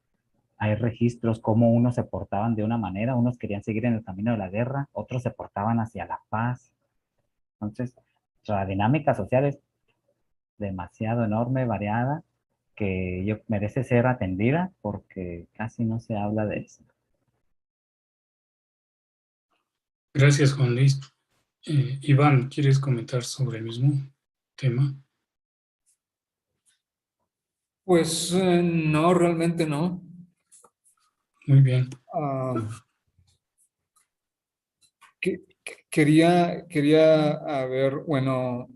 hay registros como unos se portaban de una manera, unos querían seguir en el camino de la guerra, otros se portaban hacia la paz. Entonces, la dinámica social es demasiado enorme, variada, que yo merece ser atendida porque casi no se habla de eso.
Gracias, Juan Luis. Iván, ¿quieres comentar sobre el mismo tema?
Pues no, realmente no.
Muy bien.
¿Qué Quería ver, bueno,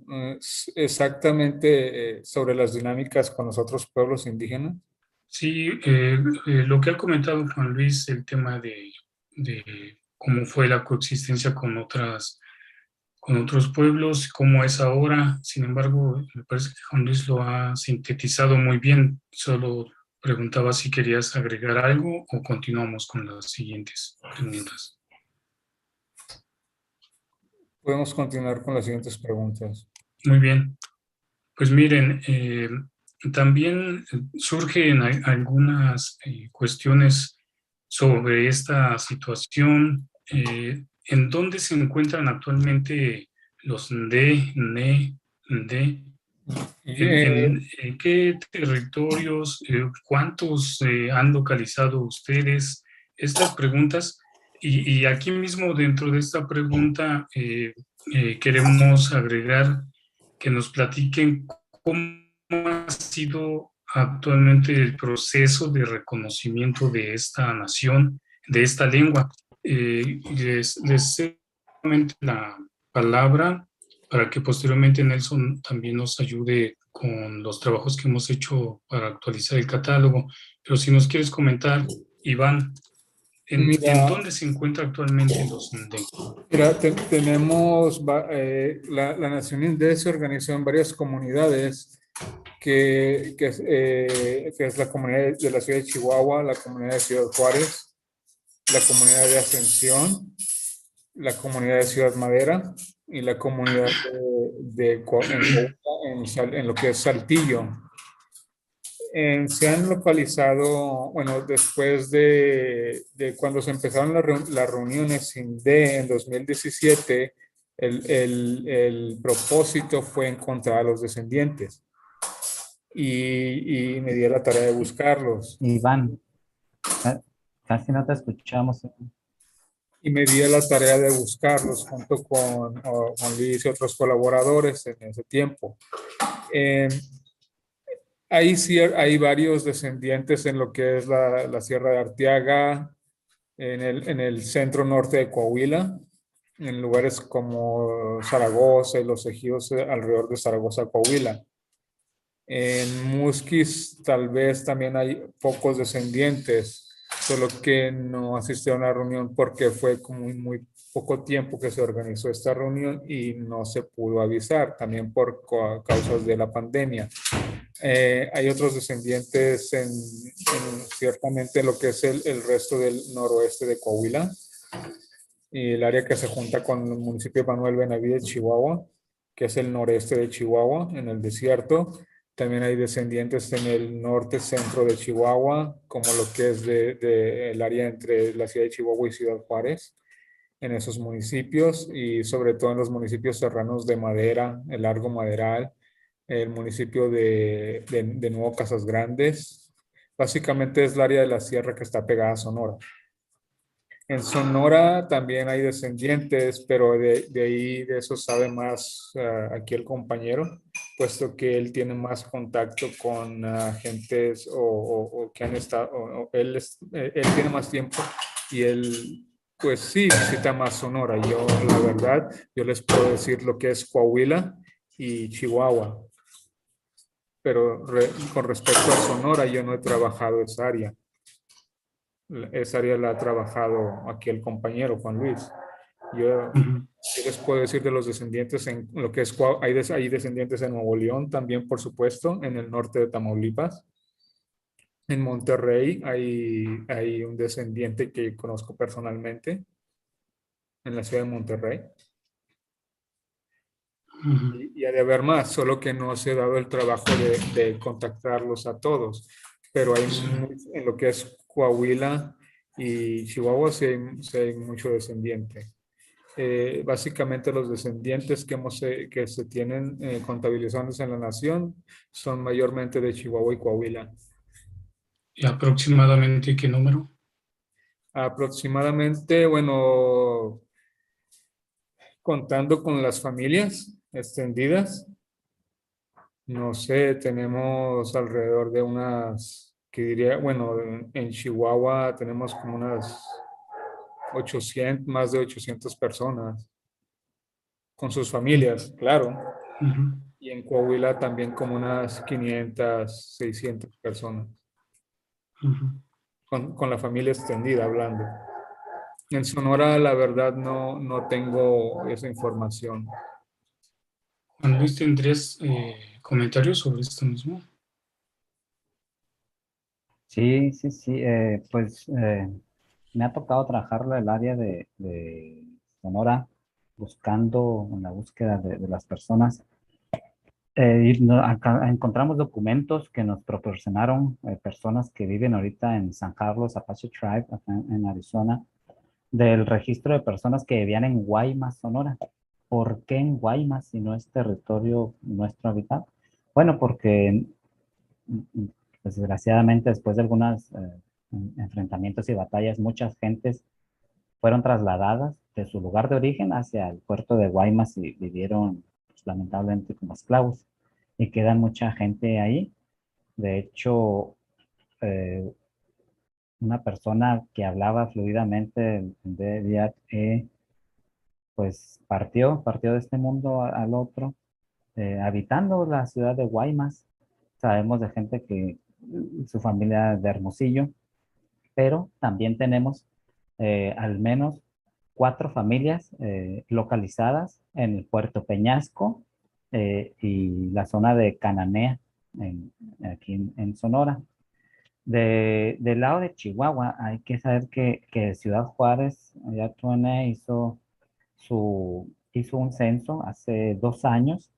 exactamente sobre las dinámicas con los otros pueblos indígenas.
Sí, lo que ha comentado Juan Luis, el tema de cómo fue la coexistencia con otros pueblos, cómo es ahora. Sin embargo, me parece que Juan Luis lo ha sintetizado muy bien. Solo preguntaba si querías agregar algo o continuamos con las siguientes preguntas.
Podemos continuar con las siguientes preguntas.
Muy bien. Pues miren, también surgen algunas cuestiones sobre esta situación. ¿En dónde se encuentran actualmente los NDE, NE, NDE? ¿En qué territorios? ¿Cuántos han localizado ustedes? Estas preguntas. Y aquí mismo dentro de esta pregunta queremos agregar que nos platiquen cómo ha sido actualmente el proceso de reconocimiento de esta nación, de esta lengua. Les cedo la palabra para que posteriormente Nelson también nos ayude con los trabajos que hemos hecho para actualizar el catálogo. Pero si nos quieres comentar, Iván, ¿en dónde se encuentra actualmente los NDE?
Mira, tenemos, la Nación Indígena se organizó en varias comunidades, que es la comunidad de la ciudad de Chihuahua, la comunidad de Ciudad Juárez, la comunidad de Ascensión, la comunidad de Ciudad Madera y la comunidad en lo que es Saltillo. Se han localizado, bueno, después de cuando se empezaron las reuniones INDE en 2017, el propósito fue encontrar a los descendientes y me di a la tarea de buscarlos.
Iván, casi no te escuchamos.
Y me di a la tarea de buscarlos junto con Luis y otros colaboradores en ese tiempo. Ahí sí hay varios descendientes en lo que es la Sierra de Arteaga, en el centro norte de Coahuila, en lugares como Zaragoza y los ejidos alrededor de Zaragoza, Coahuila. En Musquis tal vez también hay pocos descendientes, solo que no asistí a una reunión porque fue como muy poco tiempo que se organizó esta reunión y no se pudo avisar, también por causas de la pandemia. Hay otros descendientes ciertamente lo que es el resto del noroeste de Coahuila y el área que se junta con el municipio de Manuel Benavides, Chihuahua, que es el noreste de Chihuahua, en el desierto. También hay descendientes en el norte centro de Chihuahua, como lo que es el área entre la ciudad de Chihuahua y Ciudad Juárez, en esos municipios y sobre todo en los municipios serranos de Madera, el Largo Maderal, el municipio de Nuevo Casas Grandes. Básicamente es el área de la sierra que está pegada a Sonora. En Sonora también hay descendientes, pero de eso sabe más aquí el compañero, puesto que él tiene más contacto con agentes o que han estado, él tiene más tiempo y él, pues sí, visita más Sonora. Yo, la verdad, yo les puedo decir lo que es Coahuila y Chihuahua, pero con respecto a Sonora, yo no he trabajado esa área. Esa área la ha trabajado aquí el compañero Juan Luis. Yo les puedo decir de los descendientes en lo que es, hay descendientes en Nuevo León también, por supuesto, en el norte de Tamaulipas. En Monterrey hay un descendiente que conozco personalmente, en la ciudad de Monterrey. Y ha de haber más, solo que no se ha dado el trabajo de contactarlos a todos. Pero hay en lo que es Coahuila y Chihuahua sí hay mucho descendiente. Básicamente los descendientes que se tienen contabilizados en la nación son mayormente de Chihuahua y Coahuila.
¿Y aproximadamente qué número?
Aproximadamente, bueno, contando con las familias extendidas, no sé, tenemos alrededor de unas, que diría, bueno, en Chihuahua tenemos como unas 800, más de 800 personas. con sus familias, claro.
Ujú.
Y en Coahuila también como unas 500, 600 personas,
Ujú.
con la familia extendida hablando. En Sonora, la verdad, no tengo esa información.
Juan Luis, ¿tendrías comentarios sobre esto mismo?
Sí, sí, sí. Pues me ha tocado trabajar el área de Sonora buscando en la búsqueda de las personas. Acá encontramos documentos que nos proporcionaron personas que viven ahorita en San Carlos, Apache Tribe, acá en Arizona, del registro de personas que vivían en Guaymas, Sonora. ¿Por qué en Guaymas si no es territorio nuestro habitado? Bueno, porque pues, desgraciadamente después de algunos enfrentamientos y batallas, muchas gentes fueron trasladadas de su lugar de origen hacia el puerto de Guaymas y vivieron pues, lamentablemente como esclavos. Y queda mucha gente ahí. De hecho, eh, una persona que hablaba fluidamente de Viet, pues partió de este mundo al otro, habitando la ciudad de Guaymas. Sabemos de gente que su familia de Hermosillo, pero también tenemos al menos 4 familias localizadas en el Puerto Peñasco y la zona de Cananea, aquí en Sonora. Del lado de Chihuahua, hay que saber que Ciudad Juárez, ya Tuene hizo un censo hace 2 años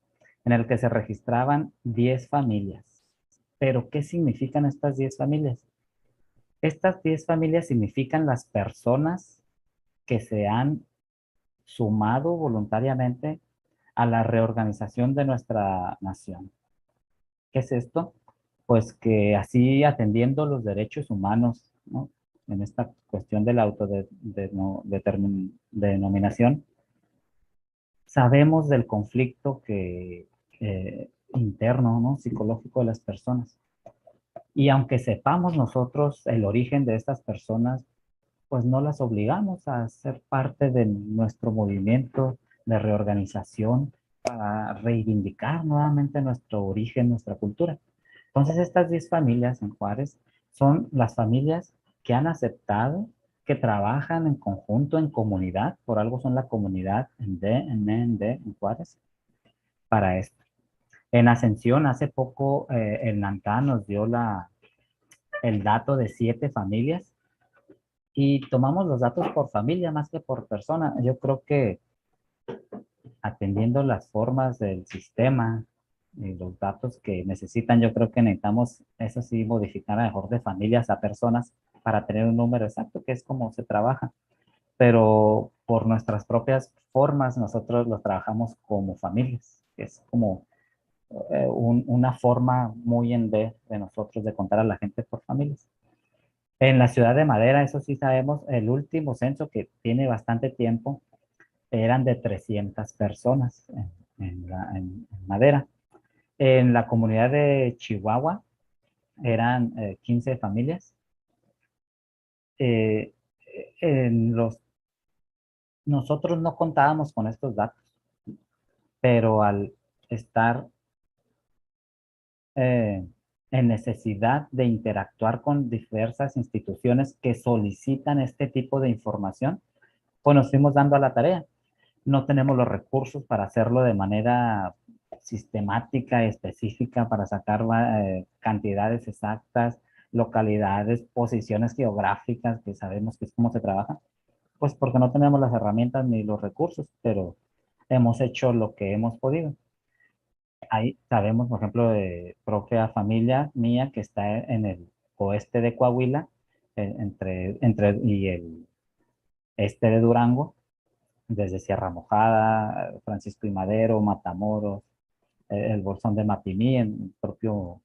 en el que se registraban 10 familias. Pero, ¿qué significan estas 10 familias? Estas 10 familias significan las personas que se han sumado voluntariamente a la reorganización de nuestra nación. ¿Qué es esto? Pues que así atendiendo los derechos humanos, ¿no? En esta cuestión de la autodenominación, sabemos del conflicto interno, ¿no? Psicológico de las personas. Y aunque sepamos nosotros el origen de estas personas, pues no las obligamos a ser parte de nuestro movimiento de reorganización para reivindicar nuevamente nuestro origen, nuestra cultura. Entonces, estas 10 familias en Juárez son las familias que han aceptado, que trabajan en conjunto, en comunidad, por algo son la comunidad en Juárez, para esto. En Ascensión, hace poco, el NANCA nos dio el dato de 7 familias y tomamos los datos por familia más que por persona. Yo creo que atendiendo las formas del sistema y los datos que necesitan, yo creo que necesitamos, eso sí, modificar a lo mejor de familias a personas para tener un número exacto, que es como se trabaja. Pero por nuestras propias formas, nosotros los trabajamos como familias. Es como una forma muy en B de nosotros de contar a la gente por familias. En la ciudad de Madera, eso sí sabemos, el último censo que tiene bastante tiempo, eran de 300 personas en Madera. En la comunidad de Chihuahua eran 15 familias. Eh, nosotros no contábamos con estos datos, pero al estar en necesidad de interactuar con diversas instituciones que solicitan este tipo de información, pues nos fuimos dando a la tarea. No tenemos los recursos para hacerlo de manera sistemática y específica para sacar cantidades exactas, localidades, posiciones geográficas, que sabemos que es cómo se trabaja, pues porque no tenemos las herramientas ni los recursos, pero hemos hecho lo que hemos podido. Ahí sabemos, por ejemplo, de propia familia mía que está en el oeste de Coahuila, y el este de Durango, desde Sierra Mojada, Francisco y Madero, Matamoros, el Bolsón de Mapimí, en el propio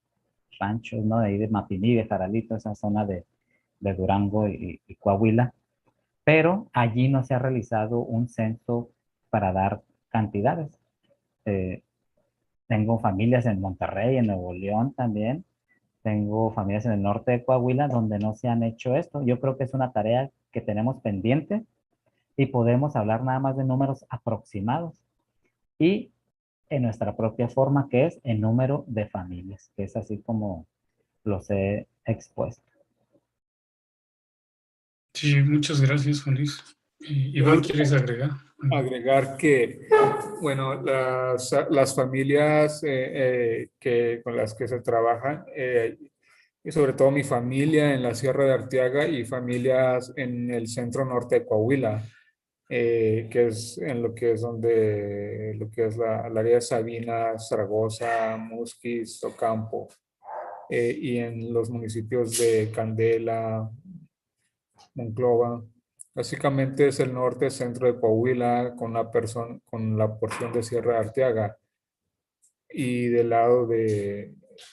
rancho, ¿no? De ahí de Mapimí, de Jaralito, esa zona de Durango y Coahuila. Pero allí no se ha realizado un censo para dar cantidades. Eh, Tengo familias en Monterrey, en Nuevo León también. Tengo familias en el norte de Coahuila donde no se han hecho esto. Yo creo que es una tarea que tenemos pendiente y podemos hablar nada más de números aproximados. y en nuestra propia forma, que es el número de familias, que es así como los he expuesto.
Sí, muchas gracias, Juan Luis. Iván, ¿quieres agregar?
Agregar que, bueno, las familias con las que se trabaja, y sobre todo mi familia en la Sierra de Arteaga y familias en el centro norte de Coahuila, que es en lo que es lo que es el área de Sabinas, Zaragoza, Musquis, Ocampo, y en los municipios de Candela, Monclova. Básicamente es el norte centro de Coahuila con la porción de Sierra de Arteaga. Y del lado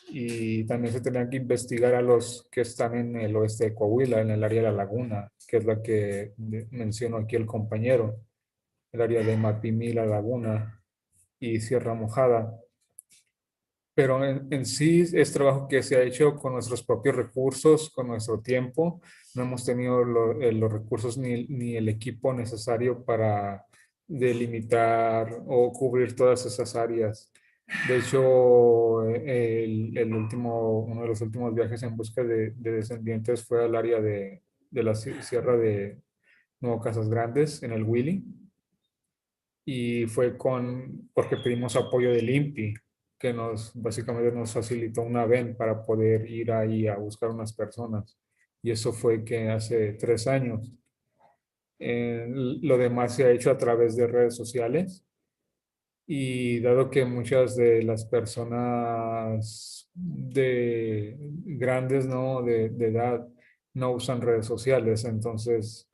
y también se tenían que investigar a los que están en el oeste de Coahuila, en el área de la laguna, que es la que mencionó aquí el compañero, el área de Mapimí, la laguna y Sierra Mojada. Pero en sí es trabajo que se ha hecho con nuestros propios recursos, con nuestro tiempo. No hemos tenido los recursos ni el equipo necesario para delimitar o cubrir todas esas áreas. De hecho, uno de los últimos viajes en busca de descendientes fue al área de la Sierra de Nuevo Casas Grandes, en el Willy. Y fue porque pedimos apoyo del INPI, que básicamente nos facilitó una VEN para poder ir ahí a buscar unas personas. Y eso fue que hace 3 años. Lo demás se ha hecho a través de redes sociales. Y dado que muchas de las personas grandes, ¿no? de edad, no usan redes sociales, entonces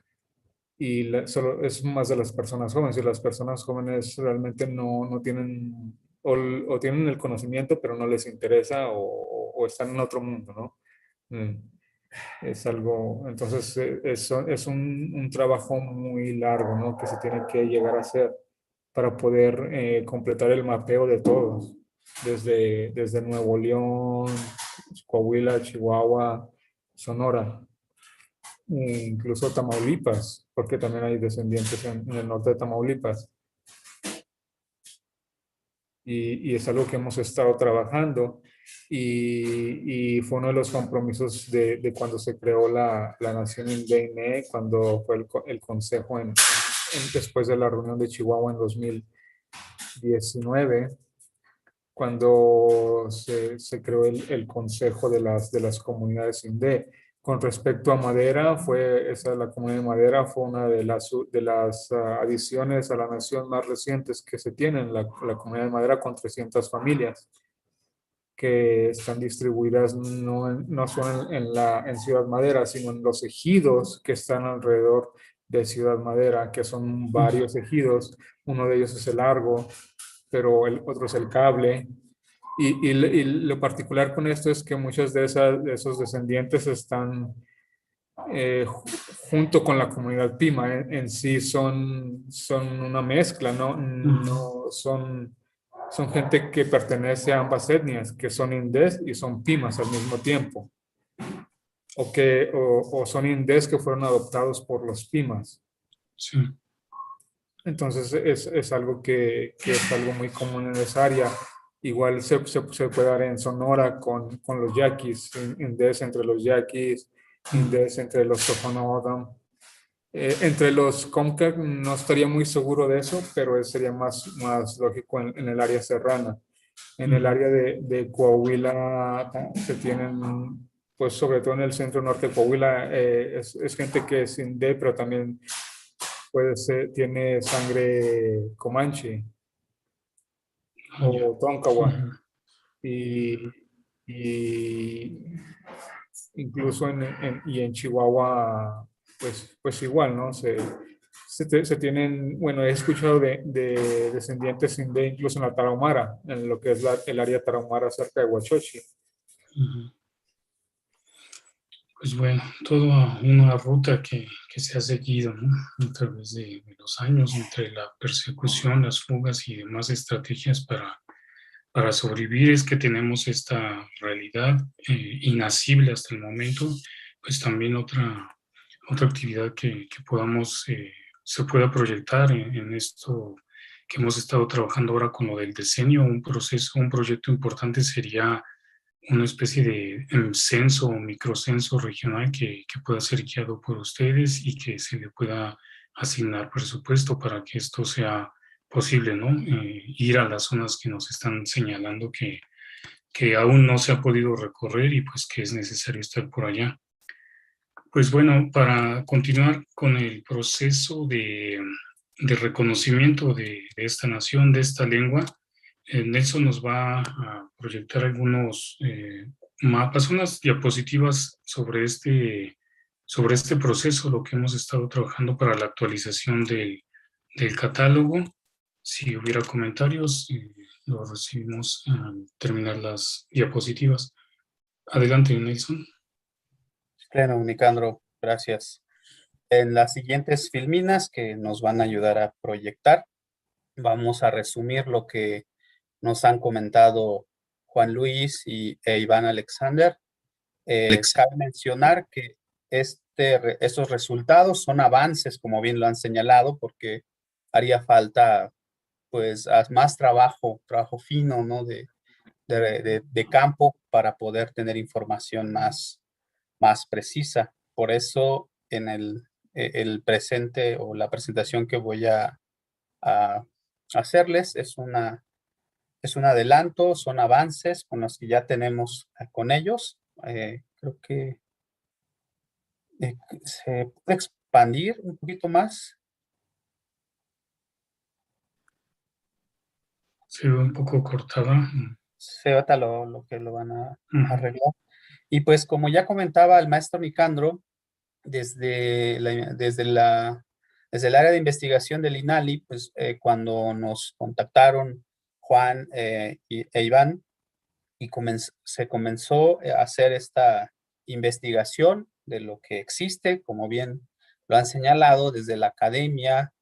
solo es más de las personas jóvenes, y las personas jóvenes realmente no tienen o tienen el conocimiento pero no les interesa o están en otro mundo, ¿no? Es algo, entonces es un trabajo muy largo, ¿no? Que se tiene que llegar a hacer para poder completar el mapeo de todos, desde Nuevo León, Coahuila, Chihuahua, Sonora, incluso Tamaulipas, porque también hay descendientes en el norte de Tamaulipas. Y es algo que hemos estado trabajando y fue uno de los compromisos de cuando se creó la nación indígena, cuando fue el consejo después de la reunión de Chihuahua en 2019, cuando se creó el consejo de las comunidades indígenas. Con respecto a Madera, la comunidad de Madera fue una de las adiciones a la nación más recientes que se tienen, la comunidad de Madera, con 300 familias que están distribuidas no solo en Ciudad Madera, sino en los ejidos que están alrededor de Ciudad Madera, que son varios ejidos. Uno de ellos es el Largo, pero el otro es el Cable. Y lo particular con esto es que muchos de esos descendientes están junto con la comunidad Pima. En sí son una mezcla, no son gente que pertenece a ambas etnias, que son indés y son Pimas al mismo tiempo. O son indés que fueron adoptados por los Pimas.
Sí.
Entonces es algo que es algo muy común en esa área. Igual se puede dar en Sonora con los yaquis, indés entre los yaquis, indés entre los Tohono. Entre los Comcaac no estaría muy seguro de eso, pero sería más lógico en el área serrana. En el área de Coahuila se tienen, pues sobre todo en el centro norte de Coahuila, es gente que es indé, pero también tiene sangre comanche o tóncawa. Y incluso en Chihuahua, pues igual, ¿no? Se tienen, bueno, he escuchado de descendientes indígenas incluso en la Tarahumara, en lo que es el área Tarahumara cerca de Huachochi.
Pues bueno, toda una ruta que se ha seguido, ¿no? A través de los años, entre la persecución, las fugas y demás estrategias para sobrevivir, es que tenemos esta realidad inacible hasta el momento. Pues también otra actividad que podamos, se pueda proyectar en esto que hemos estado trabajando ahora con lo del decenio. Un proyecto importante sería una especie de censo o microcenso regional que pueda ser guiado por ustedes y que se le pueda asignar presupuesto para que esto sea posible, ¿no? Ir a las zonas que nos están señalando que aún no se ha podido recorrer y pues que es necesario estar por allá. Pues bueno, para continuar con el proceso de reconocimiento de esta nación, de esta lengua, Nelson nos va a proyectar algunos mapas, unas diapositivas sobre este proceso, lo que hemos estado trabajando para la actualización del catálogo. Si hubiera comentarios, los recibimos al terminar las diapositivas. Adelante, Nelson.
Pleno, Nicandro, gracias. En las siguientes filminas que nos van a ayudar a proyectar, vamos a resumir lo que nos han comentado Juan Luis e Iván Alexander. Cabe mencionar que estos resultados son avances, como bien lo han señalado, porque haría falta pues más trabajo fino, ¿no? de campo para poder tener información más precisa. Por eso en el presente o la presentación que voy a hacerles es un adelanto, son avances con los que ya tenemos con ellos. Creo que se puede expandir un poquito más.
Se ve un poco cortada.
Se nota lo que lo van a arreglar. Y pues como ya comentaba el maestro Nicandro, desde el área de investigación del INALI, pues cuando nos contactaron Juan e Iván y se comenzó a hacer esta investigación de lo que existe, como bien lo han señalado desde la academia,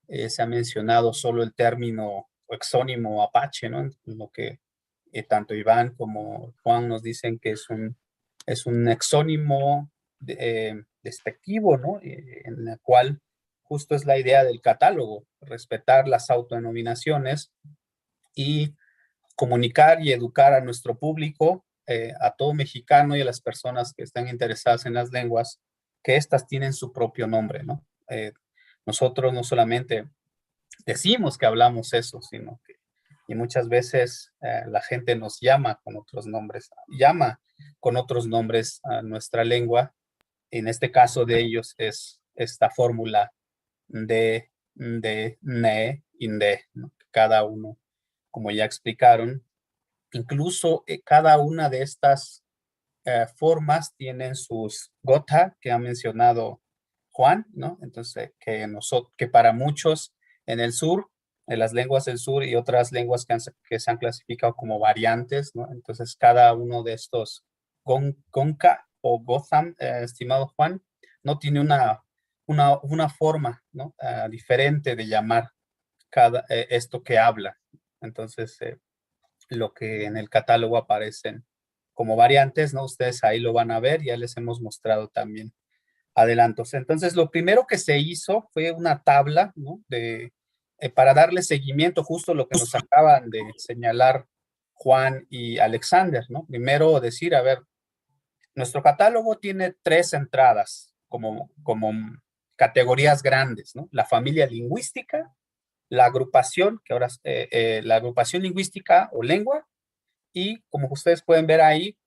se ha mencionado solo el término o exónimo apache, ¿no? Lo que tanto Iván como Juan nos dicen que es un exónimo despectivo, ¿no? En la cual justo es la idea del catálogo, respetar las autodenominaciones y comunicar y educar a nuestro público, a todo mexicano y a las personas que están interesadas en las lenguas, que éstas tienen su propio nombre, ¿no? Nosotros no solamente decimos que hablamos eso, sino que y muchas veces la gente nos llama con otros nombres a nuestra lengua. En este caso de ellos es esta fórmula de, ne, inde, ¿no? Cada uno, como ya explicaron, incluso cada una de estas formas tienen sus gotha, que ha mencionado Juan, ¿no? Entonces, que para muchos en el sur, en las lenguas del sur y otras lenguas que se han clasificado como variantes, ¿no? Entonces, cada uno de estos gonka o gotham, estimado Juan, no tiene una forma, ¿no? Diferente de llamar esto que habla. Entonces, lo que en el catálogo aparecen como variantes, ¿no? Ustedes ahí lo van a ver, ya les hemos mostrado también adelantos. Entonces, lo primero que se hizo fue una tabla, ¿no? Para darle seguimiento justo a lo que nos acaban de señalar Juan y Alexander, ¿no? Primero decir, a ver, nuestro catálogo tiene 3 entradas como categorías grandes, ¿no? La familia lingüística, la agrupación, que ahora la agrupación lingüística o lengua, y como ustedes pueden ver ahí,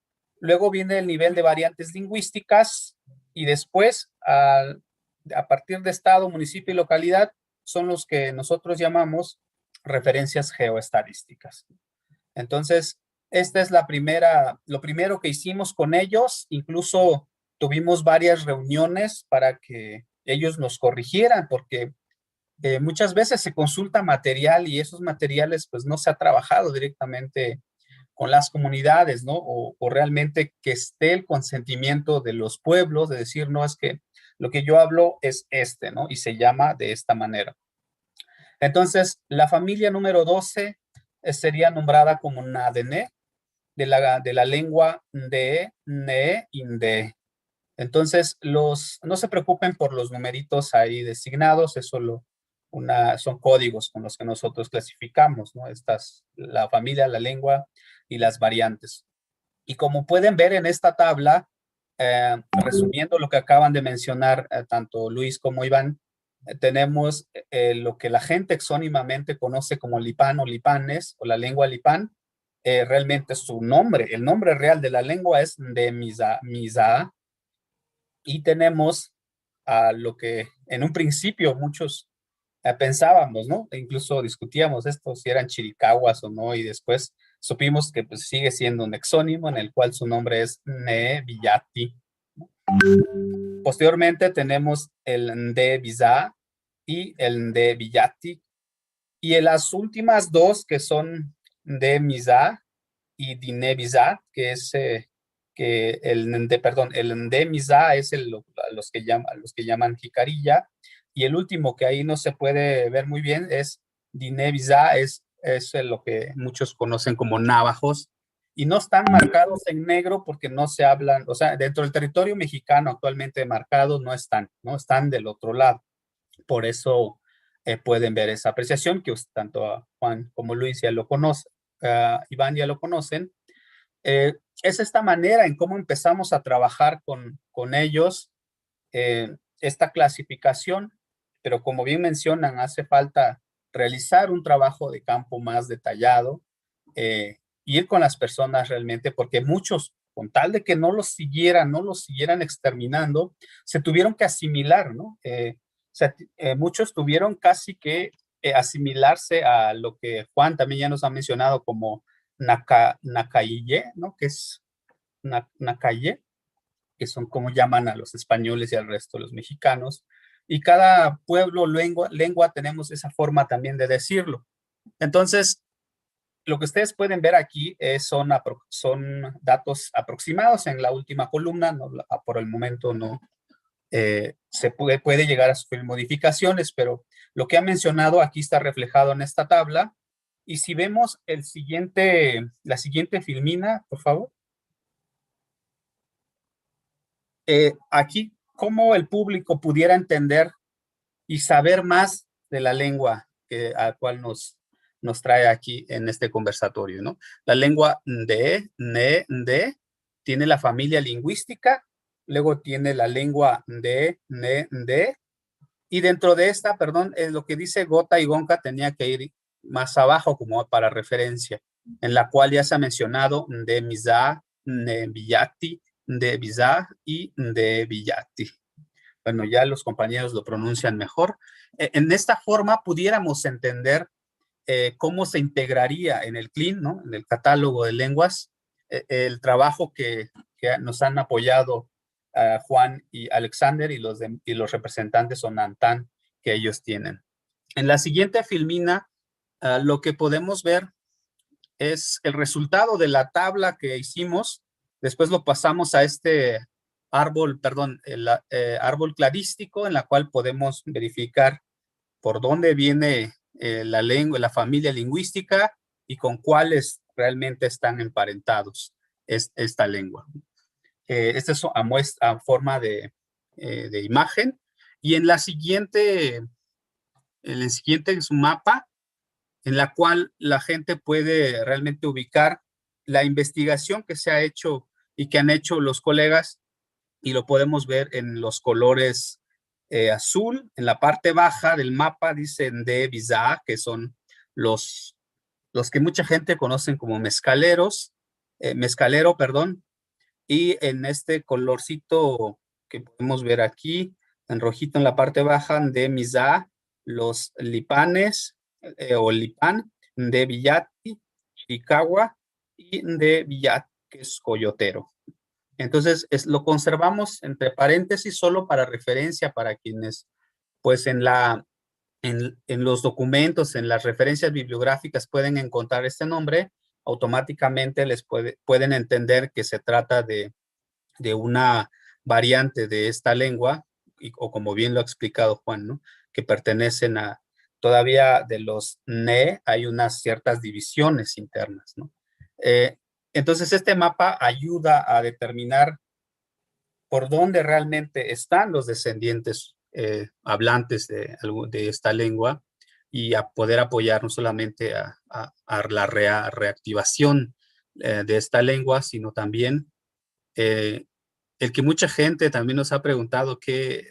luego viene el nivel de variantes lingüísticas y después, a partir de estado, municipio y localidad, son los que nosotros llamamos referencias geoestadísticas. Entonces, esta es lo primero que hicimos con ellos. Incluso tuvimos varias reuniones para que ellos nos corrigieran, porque muchas veces se consulta material y esos materiales pues no se ha trabajado directamente con las comunidades, ¿no? O realmente que esté el consentimiento de los pueblos de decir, no, es que lo que yo hablo es ¿no? Y se llama de esta manera. Entonces, la familia número 12 sería nombrada como Nadene, de la lengua de, ne, inde. Entonces, no se preocupen por los numeritos ahí designados, eso son códigos con los que nosotros clasificamos, ¿no? La familia, la lengua y las variantes. Y como pueden ver en esta tabla, resumiendo lo que acaban de mencionar tanto Luis como Iván, tenemos lo que la gente exónimamente conoce como Lipan o Lipanes, o la lengua Lipan. Realmente su nombre, el nombre real de la lengua es de Mizá, y tenemos a lo que en un principio muchos pensábamos, ¿no? E incluso discutíamos esto, si eran chiricahuas o no, y después supimos que pues, sigue siendo un exónimo en el cual su nombre es Nde-Viyati. Posteriormente tenemos el Nde-Bizá y el Nde-Viyati, y en las últimas dos que son Nde-Mizá y Dine-Bizá, que es el Nde-Mizá es los que llaman jicarilla, y el último que ahí no se puede ver muy bien es Dine-Bizá, es lo que muchos conocen como navajos, y no están marcados en negro porque no se hablan, o sea, dentro del territorio mexicano actualmente marcados no están, ¿no? Están del otro lado. Por eso pueden ver esa apreciación que tanto Juan como Luis ya lo conocen, Iván ya lo conocen. Es esta manera en cómo empezamos a trabajar con ellos, esta clasificación, pero como bien mencionan, hace falta realizar un trabajo de campo más detallado, ir con las personas realmente, porque muchos, con tal de que no los siguieran exterminando, se tuvieron que asimilar, ¿no? Muchos tuvieron casi que asimilarse a lo que Juan también ya nos ha mencionado como Nacaye, ¿no? Que es Nacaye, que son como llaman a los españoles y al resto de los mexicanos. Y cada pueblo, lengua, tenemos esa forma también de decirlo. Entonces, lo que ustedes pueden ver aquí son datos aproximados en la última columna, no, por el momento no se puede llegar a sufrir modificaciones, pero lo que ha mencionado aquí está reflejado en esta tabla. Y si vemos la siguiente filmina, por favor. Aquí, cómo el público pudiera entender y saber más de la lengua a cual nos trae aquí en este conversatorio, ¿no? La lengua Nde tiene la familia lingüística, luego tiene la lengua Nde, y dentro de esta, perdón, lo que dice Gota y Gonca tenía que ir más abajo como para referencia, en la cual ya se ha mencionado Nde Mizá, Nde Viyati, Nde Bizá y Nde Viyati. Bueno, ya los compañeros lo pronuncian mejor. En esta forma pudiéramos entender cómo se integraría en el CLIN, ¿no? En el catálogo de lenguas, el trabajo que nos han apoyado Juan y Alexander y los representantes Onantán que ellos tienen. En la siguiente filmina, lo que podemos ver es el resultado de la tabla que hicimos. Después lo pasamos a este árbol, perdón, el árbol cladístico, en la cual podemos verificar por dónde viene la lengua, la familia lingüística y con cuáles realmente están emparentados esta lengua. Esta es a forma de imagen. Y en el siguiente es un mapa en la cual la gente puede realmente ubicar la investigación que se ha hecho y que han hecho los colegas, y lo podemos ver en los colores azul. En la parte baja del mapa dicen de Bizá, que son los que mucha gente conocen como mezcalero, perdón, y en este colorcito que podemos ver aquí, en rojito en la parte baja, de Mizá, los lipanes o lipan, de Viyati, Chiricahua, y de Viyat, que es coyotero. Entonces, lo conservamos entre paréntesis solo para referencia para quienes, pues en los documentos, en las referencias bibliográficas pueden encontrar este nombre, automáticamente pueden entender que se trata de una variante de esta lengua, o como bien lo ha explicado Juan, ¿no? Que pertenecen todavía de los NE, hay unas ciertas divisiones internas, ¿no? Entonces, este mapa ayuda a determinar por dónde realmente están los descendientes hablantes de esta lengua y a poder apoyar no solamente a la reactivación de esta lengua, sino también el que mucha gente también nos ha preguntado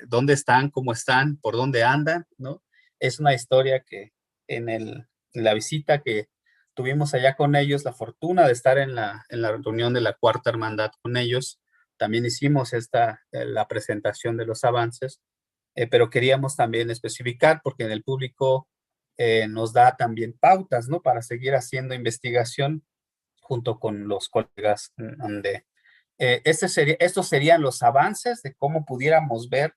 dónde están, cómo están, por dónde andan, ¿no? Es una historia que en la visita que tuvimos allá con ellos, la fortuna de estar en la reunión de la Cuarta Hermandad con ellos, también hicimos la presentación de los avances, pero queríamos también especificar, porque en el público nos da también pautas, ¿no? Para seguir haciendo investigación junto con los colegas estos serían los avances de cómo pudiéramos ver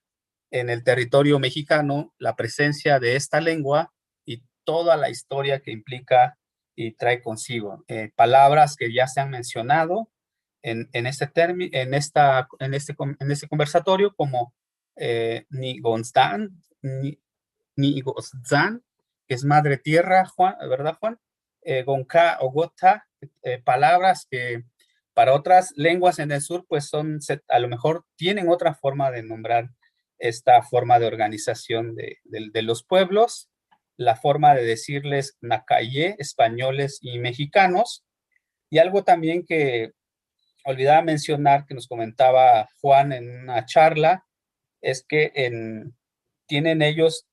en el territorio mexicano la presencia de esta lengua y toda la historia que implica y trae consigo. Palabras que ya se han mencionado en este conversatorio, como Nigonzán, que es madre tierra, Juan, ¿verdad, Juan? Gonca o Gota, palabras que para otras lenguas en el sur, pues a lo mejor tienen otra forma de nombrar esta forma de organización de los pueblos, la forma de decirles Nacaye, españoles y mexicanos, y algo también que olvidaba mencionar, que nos comentaba Juan en una charla, es que tienen ellos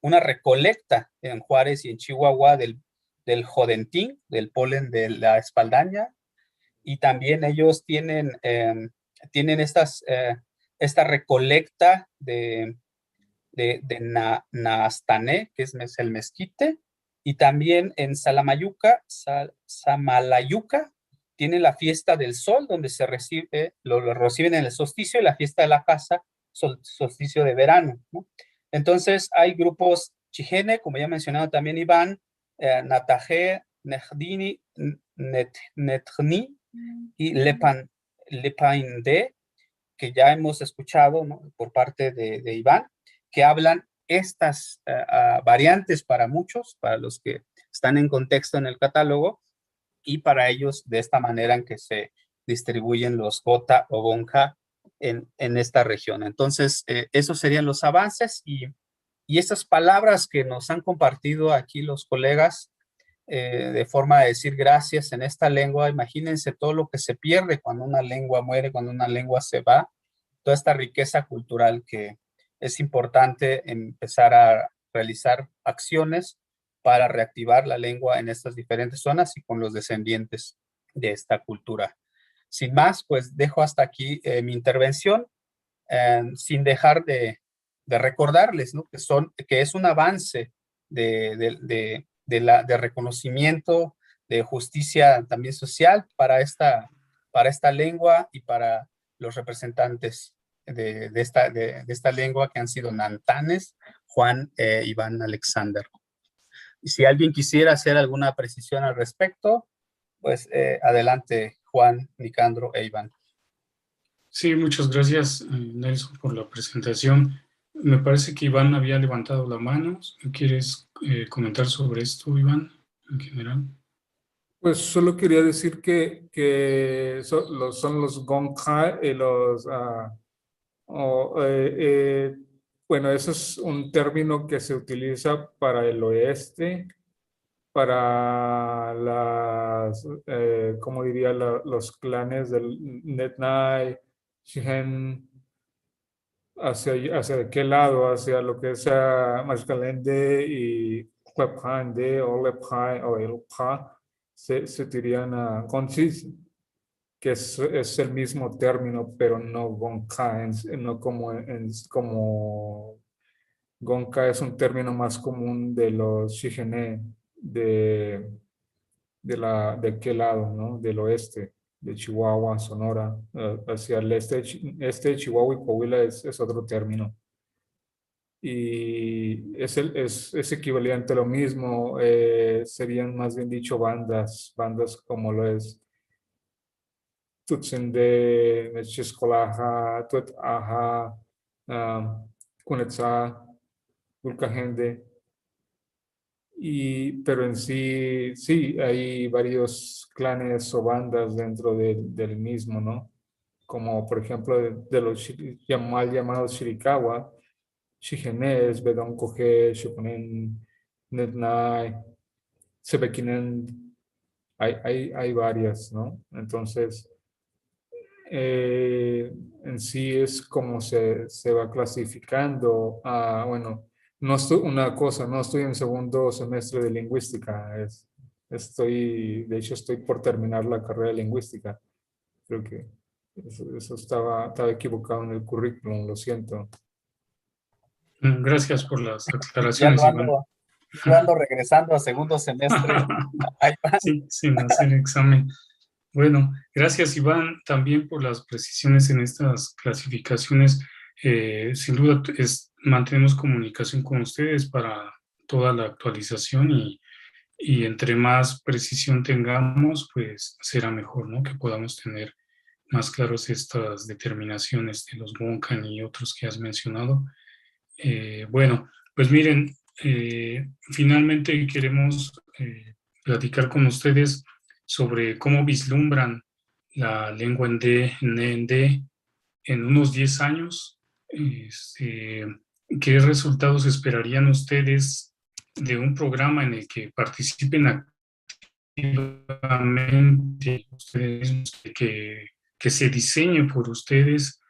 una recolecta en Juárez y en Chihuahua del jodentín, del polen de la espaldaña, y también ellos tienen esta recolecta de Naastané, que es el mezquite, y también en Samalayuca, tienen la fiesta del sol, donde lo reciben en el solsticio, y la fiesta de la casa, solsticio de verano, ¿no? Entonces hay grupos chijene, como ya mencionado también Iván, Natajé, Nehdini, Netjni y Lepainde, que ya hemos escuchado, ¿no? Por parte de Iván, que hablan estas variantes para muchos, para los que están en contexto en el catálogo, y para ellos de esta manera en que se distribuyen los Gota o Gonja en esta región. Entonces, esos serían los avances y estas palabras que nos han compartido aquí los colegas de forma de decir gracias en esta lengua. Imagínense todo lo que se pierde cuando una lengua muere, cuando una lengua se va, toda esta riqueza cultural que es importante empezar a realizar acciones para reactivar la lengua en estas diferentes zonas y con los descendientes de esta cultura. Sin más, pues dejo hasta aquí mi intervención, sin dejar de recordarles, ¿no? que es un avance de reconocimiento, de justicia también social para esta lengua y para los representantes de esta lengua, que han sido nantanes, Juan, Iván, Alexander. Y si alguien quisiera hacer alguna precisión al respecto, pues adelante, Juan, Nicandro e Iván.
Sí, muchas gracias, Nelson, por la presentación. Me parece que Iván había levantado la mano. ¿Quieres comentar sobre esto, Iván, en general?
Pues solo quería decir que son los Gonja y los... bueno, eso es un término que se utiliza para el oeste, para ¿cómo diría? Los clanes del Netnai, Shihen, hacia qué lado, hacia lo que es Mashkalende y Huephande o Lepha o Elpa, se dirían a Conchis, que es el mismo término, pero no Gonka, no como Gonka es un término más común de los Shigene de qué lado, ¿no? Del oeste, de Chihuahua, Sonora, hacia el este de Chihuahua y Coahuila es otro término. Y es equivalente a lo mismo, serían más bien dicho bandas como lo es Tutsinde, Nechescolaja, Tuetaja, Cunetza, Vulcajende. Pero en sí, sí, hay varios clanes o bandas dentro del mismo, ¿no? Como por ejemplo de los mal llamados Shirikawa, Shigenes, Bedon Koge, Shokunen, Netnai, Sebekinen, hay varias, ¿no? Entonces, en sí es como se va clasificando. Bueno, no estoy en segundo semestre de lingüística, de hecho estoy por terminar la carrera de lingüística. Creo que eso estaba equivocado en el currículum, lo siento.
Gracias por las
Ya
aclaraciones, Iván.
yo ando regresando a segundo semestre. Ahí va.
Sí, sin hacer examen. Bueno, gracias, Iván, también por las precisiones en estas clasificaciones. Sin duda, mantenemos comunicación con ustedes para toda la actualización y entre más precisión tengamos, pues será mejor, ¿no? Que podamos tener más claros estas determinaciones de los Boncan y otros que has mencionado. Bueno, pues miren, finalmente queremos platicar con ustedes sobre cómo vislumbran la lengua en D en unos 10 años. ¿Qué resultados esperarían ustedes de un programa en el que participen activamente ustedes mismos, que se diseñe por ustedes?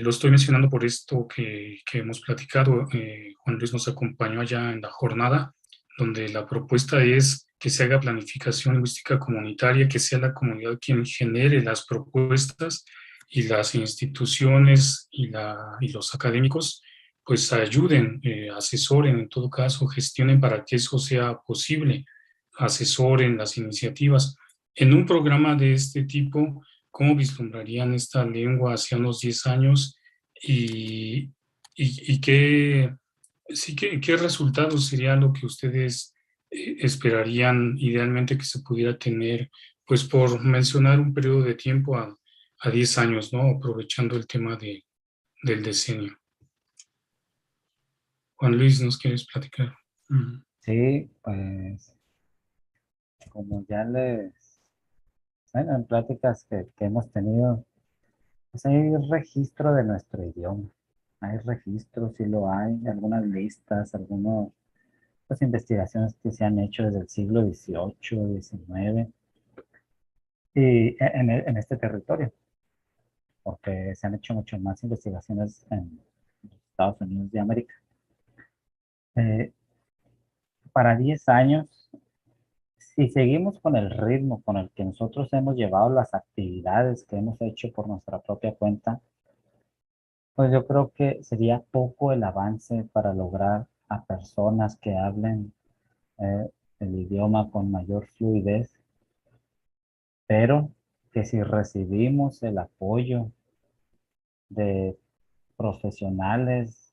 Lo estoy mencionando por esto que hemos platicado. Juan Luis nos acompañó allá en la jornada, donde la propuesta es que se haga planificación lingüística comunitaria, que sea la comunidad quien genere las propuestas y las instituciones y los académicos pues ayuden, asesoren, en todo caso, gestionen para que eso sea posible, asesoren las iniciativas. En un programa de este tipo, ¿cómo vislumbrarían esta lengua hacia unos 10 años y qué resultados sería lo que ustedes esperarían idealmente que se pudiera tener, pues por mencionar un periodo de tiempo a 10 años, ¿no? Aprovechando el tema del decenio. Juan Luis, ¿nos quieres platicar?
Sí, pues como ya bueno, en pláticas que hemos tenido, pues hay registro de nuestro idioma. Hay registro, sí lo hay, algunas listas, algunas pues, investigaciones que se han hecho desde el siglo XVIII, XIX, y en este territorio, porque se han hecho mucho más investigaciones en los Estados Unidos de América. Para 10 años, si seguimos con el ritmo con el que nosotros hemos llevado las actividades que hemos hecho por nuestra propia cuenta, pues yo creo que sería poco el avance para lograr a personas que hablen el idioma con mayor fluidez, pero que si recibimos el apoyo de profesionales,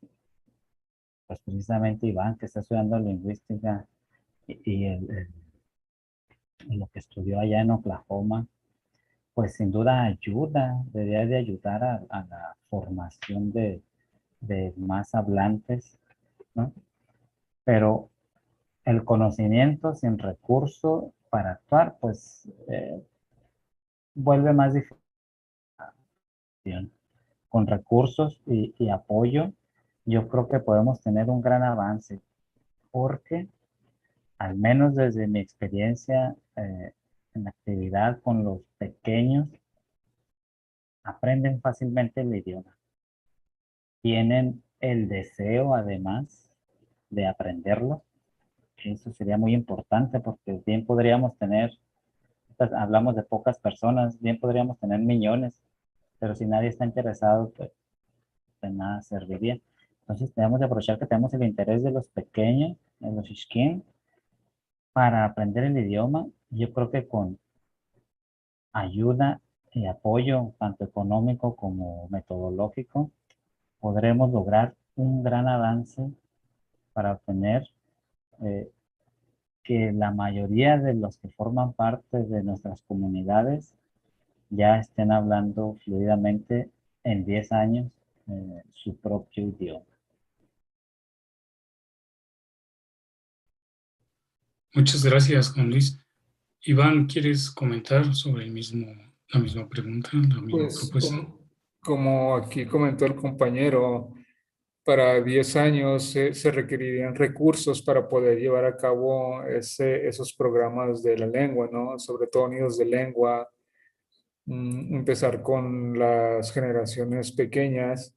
pues precisamente Iván, que está estudiando lingüística y lo que estudió allá en Oklahoma, pues sin duda debería de ayudar a la formación de más hablantes, ¿no? Pero el conocimiento sin recurso para actuar, pues vuelve más difícil. Con recursos y apoyo, yo creo que podemos tener un gran avance, porque al menos desde mi experiencia en actividad con los pequeños, aprenden fácilmente el idioma. Tienen el deseo, además, de aprenderlo. Eso sería muy importante porque bien podríamos tener, pues, hablamos de pocas personas, bien podríamos tener millones, pero si nadie está interesado, pues de nada serviría. Entonces tenemos que aprovechar que tenemos el interés de los pequeños, de los Ishkin, para aprender el idioma. Yo creo que con ayuda y apoyo, tanto económico como metodológico, podremos lograr un gran avance para obtener que la mayoría de los que forman parte de nuestras comunidades ya estén hablando fluidamente en 10 años su propio idioma.
Muchas gracias, Juan Luis. Iván, ¿quieres comentar sobre la misma pregunta, la misma
Pues
propuesta?
como aquí comentó el compañero, para 10 años se requerirían recursos para poder llevar a cabo esos programas de la lengua, ¿no? Sobre todo nidos de lengua, empezar con las generaciones pequeñas.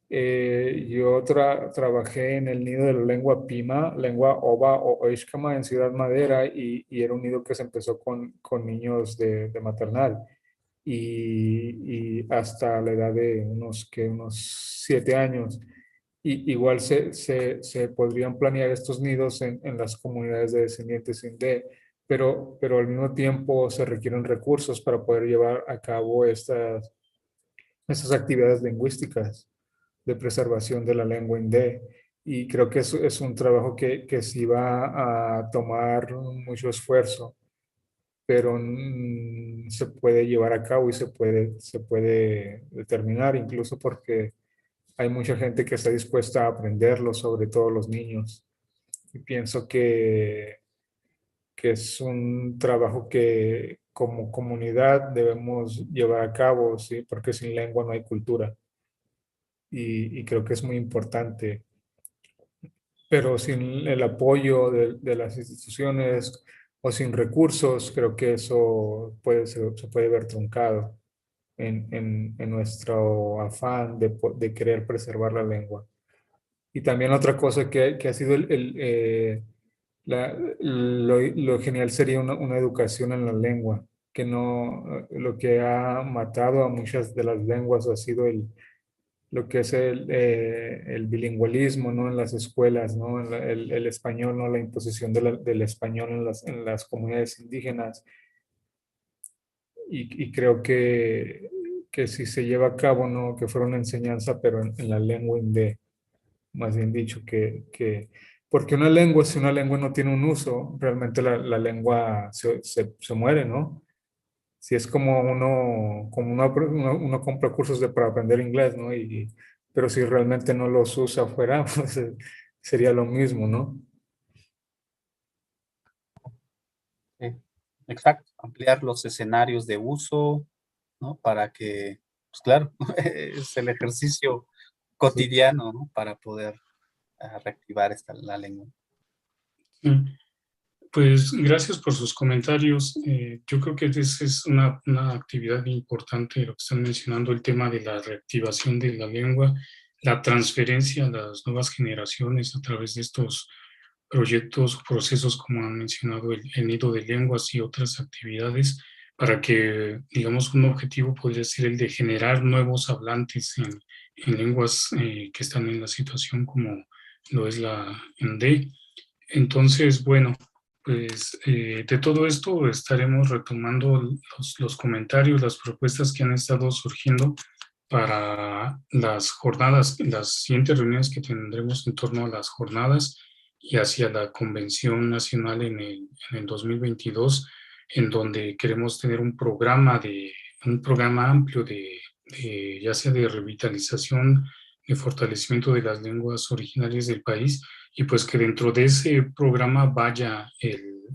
Yo trabajé en el nido de la lengua Pima, lengua Oba o Oishkama en Ciudad Madera y era un nido que se empezó con niños de maternal y hasta la edad de unos 7 años. Igual se podrían planear estos nidos en las comunidades de descendientes INDE, pero al mismo tiempo se requieren recursos para poder llevar a cabo estas actividades lingüísticas de preservación de la lengua INDE. Y creo que es un trabajo que sí va a tomar mucho esfuerzo, pero se puede llevar a cabo y se puede determinar, incluso porque hay mucha gente que está dispuesta a aprenderlo, sobre todo los niños. Y pienso que es un trabajo que como comunidad debemos llevar a cabo, ¿sí? Porque sin lengua no hay cultura. Y creo que es muy importante. Pero sin el apoyo de las instituciones o sin recursos, creo que eso se puede ver truncado en nuestro afán de querer preservar la lengua. Y también otra cosa que ha sido lo genial sería una educación en la lengua, que no, lo que ha matado a muchas de las lenguas ha sido lo que es el bilingüismo, ¿no? En las escuelas, ¿no? El español, ¿no? La imposición del español en las comunidades indígenas. Y creo que si se lleva a cabo, ¿no? Que fuera una enseñanza, pero en la lengua INDE, más bien dicho, porque una lengua, si una lengua no tiene un uso, realmente la lengua se muere, ¿no? Si es como uno compra cursos para aprender inglés, ¿no? Pero si realmente no los usa afuera, pues sería lo mismo, ¿no?
Sí, exacto, ampliar los escenarios de uso, ¿no? Para que, pues claro, es el ejercicio cotidiano, ¿no? Para poder reactivar la lengua.
Mm. Pues gracias por sus comentarios. Yo creo que esa es una actividad importante, lo que están mencionando, el tema de la reactivación de la lengua, la transferencia a las nuevas generaciones a través de estos proyectos o procesos, como han mencionado, el nido de lenguas y otras actividades, para que, digamos, un objetivo podría ser el de generar nuevos hablantes en lenguas que están en la situación como lo es la ENDE. Entonces, bueno, pues de todo esto estaremos retomando los comentarios, las propuestas que han estado surgiendo para las jornadas, las siguientes reuniones que tendremos en torno a las jornadas y hacia la Convención Nacional en el 2022, en donde queremos tener un programa amplio ya sea de revitalización, de fortalecimiento de las lenguas originarias del país, y pues que dentro de ese programa vaya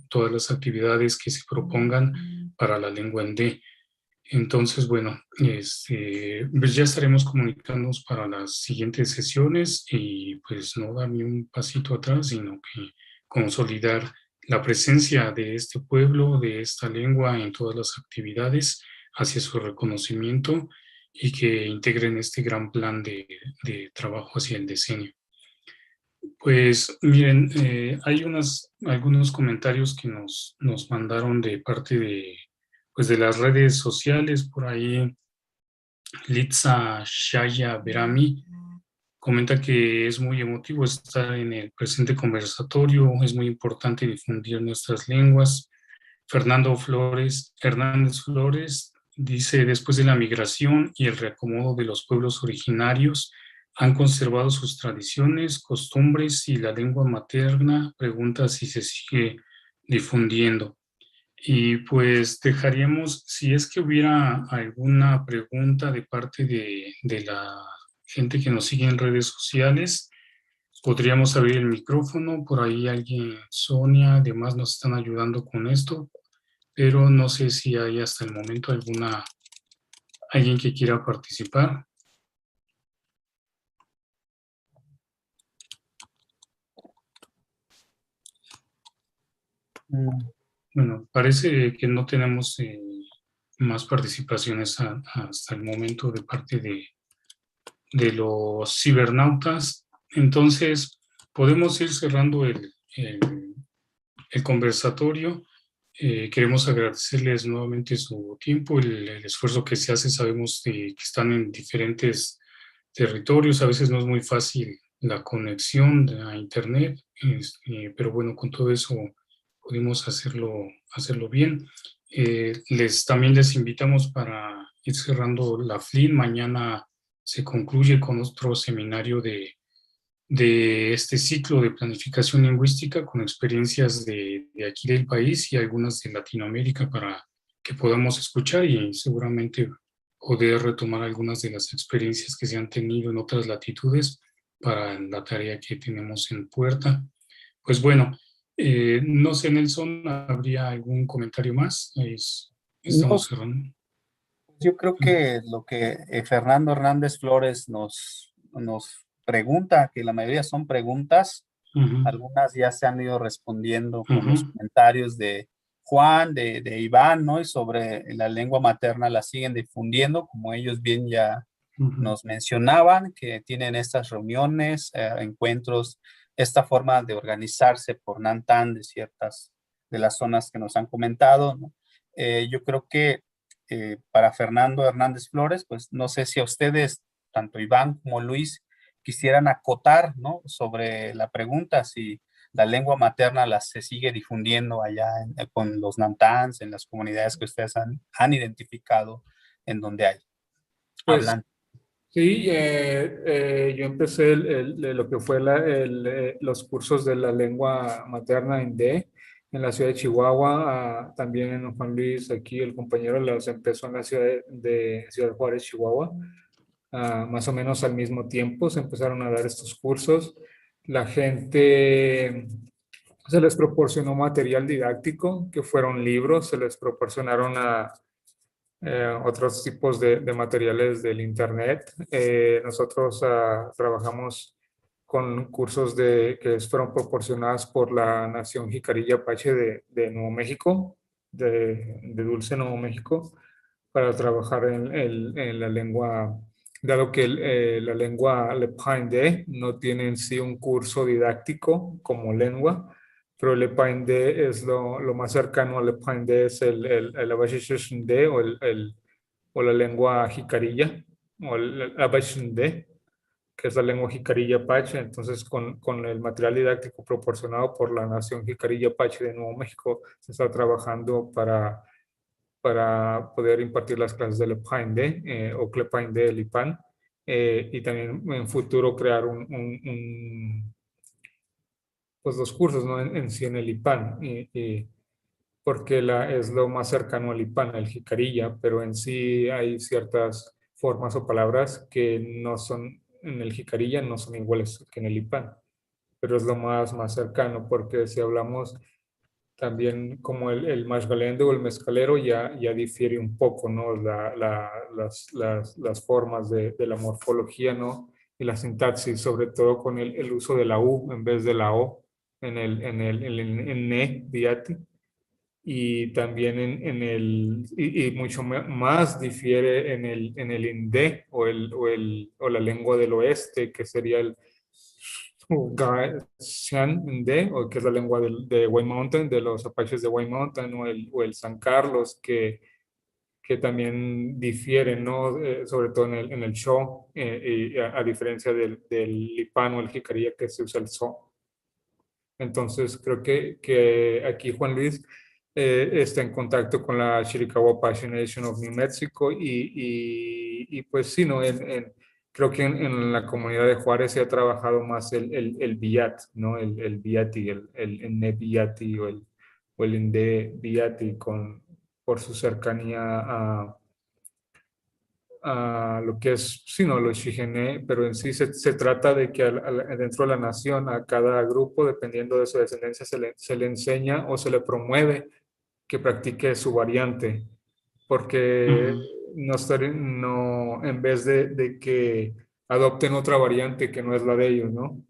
todas las actividades que se propongan para la lengua ENDE. Entonces, bueno, pues ya estaremos comunicándonos para las siguientes sesiones y pues no dar ni un pasito atrás, sino que consolidar la presencia de este pueblo, de esta lengua en todas las actividades hacia su reconocimiento y que integren este gran plan de trabajo hacia el decenio. Pues miren, hay algunos comentarios que nos mandaron de parte de las redes sociales. Por ahí Litza Shaya Berami comenta que es muy emotivo estar en el presente conversatorio, es muy importante difundir nuestras lenguas. Fernando Hernández Flores dice: después de la migración y el reacomodo de los pueblos originarios, han conservado sus tradiciones, costumbres y la lengua materna. Pregunta si se sigue difundiendo. Y pues dejaríamos, si es que hubiera alguna pregunta de parte de la gente que nos sigue en redes sociales, podríamos abrir el micrófono. Por ahí alguien, Sonia, además nos están ayudando con esto, pero no sé si hay hasta el momento alguien que quiera participar. Bueno, parece que no tenemos más participaciones hasta el momento de parte de los cibernautas. Entonces, podemos ir cerrando el conversatorio. Queremos agradecerles nuevamente su tiempo, el esfuerzo que se hace. Sabemos que están en diferentes territorios, a veces no es muy fácil la conexión a internet, pero bueno, con todo eso pudimos hacerlo bien. También les invitamos para ir cerrando la FLIN. Mañana se concluye con otro seminario de este ciclo de planificación lingüística con experiencias de aquí del país y algunas de Latinoamérica para que podamos escuchar y seguramente poder retomar algunas de las experiencias que se han tenido en otras latitudes para la tarea que tenemos en puerta. Pues bueno, no sé, Nelson, ¿habría algún comentario más? Estamos cerrando.
Yo creo que lo que Fernando Hernández Flores nos pregunta, que la mayoría son preguntas, algunas ya se han ido respondiendo con los comentarios de Juan, de Iván, ¿no? Y sobre la lengua materna la siguen difundiendo, como ellos bien ya nos mencionaban, que tienen estas reuniones, encuentros, esta forma de organizarse por Nantan de ciertas de las zonas que nos han comentado, ¿no? Yo creo que para Fernando Hernández Flores, pues no sé si a ustedes, tanto Iván como Luis, quisieran acotar, ¿no? Sobre la pregunta, si la lengua materna se sigue difundiendo allá con los Nantans, en las comunidades que ustedes han identificado en donde hay.
Pues,
Hablan.
sí, yo empecé lo que fue los cursos de la lengua materna en la ciudad de Chihuahua, también en Juan Luis, aquí el compañero los empezó en la ciudad de Ciudad Juárez, Chihuahua. Más o menos al mismo tiempo se empezaron a dar estos cursos. La gente se les proporcionó material didáctico, que fueron libros, se les proporcionaron otros tipos de materiales del internet. Nosotros trabajamos con cursos que fueron proporcionados por la Nación Jicarilla Apache de Nuevo México, de Dulce, Nuevo México, para trabajar en la lengua, dado que la lengua Lepine no tiene en sí un curso didáctico como lengua, pero el Lepine es lo más cercano al Lepine es el Apache o la lengua jicarilla, o el Apache, que es la lengua jicarilla Apache. Entonces, con el material didáctico proporcionado por la Nación Jicarilla Apache de Nuevo México, se está trabajando para poder impartir las clases del Lepine o Clepine del IPAN, y también en futuro crear pues los cursos, ¿no? En sí en el IPAN, porque es lo más cercano al IPAN, el jicarilla, pero en sí hay ciertas formas o palabras que no son, en el jicarilla no son iguales que en el IPAN, pero es lo más cercano, porque si hablamos también como el mashgalende o el mezcalero ya difiere un poco, ¿no? Las formas de la morfología, ¿no? Y la sintaxis, sobre todo con el uso de la U en vez de la O en ne, diati. Y también y mucho más difiere en el indé o la lengua del oeste, que sería el Xian-Ndé, o que es la lengua de White Mountain, de los apaches de White Mountain, o el San Carlos, que también difieren, ¿no? Sobre todo en el Sho, y a diferencia del Lipan o el Jicarilla, que se usa el So. Entonces, creo que aquí Juan Luis está en contacto con la Chiricahua Apache Nation of New Mexico y pues sí, ¿no? Creo que en la comunidad de Juárez se ha trabajado más el Biat, ¿no? El Biati, el Ne Biati o el Inde Biati por su cercanía a lo que es, sino lo Shigene, pero en sí se trata de que dentro de la nación, a cada grupo, dependiendo de su descendencia, se le enseña o se le promueve que practique su variante, porque no, en vez de que adopten otra variante que no es la de ellos, ¿no?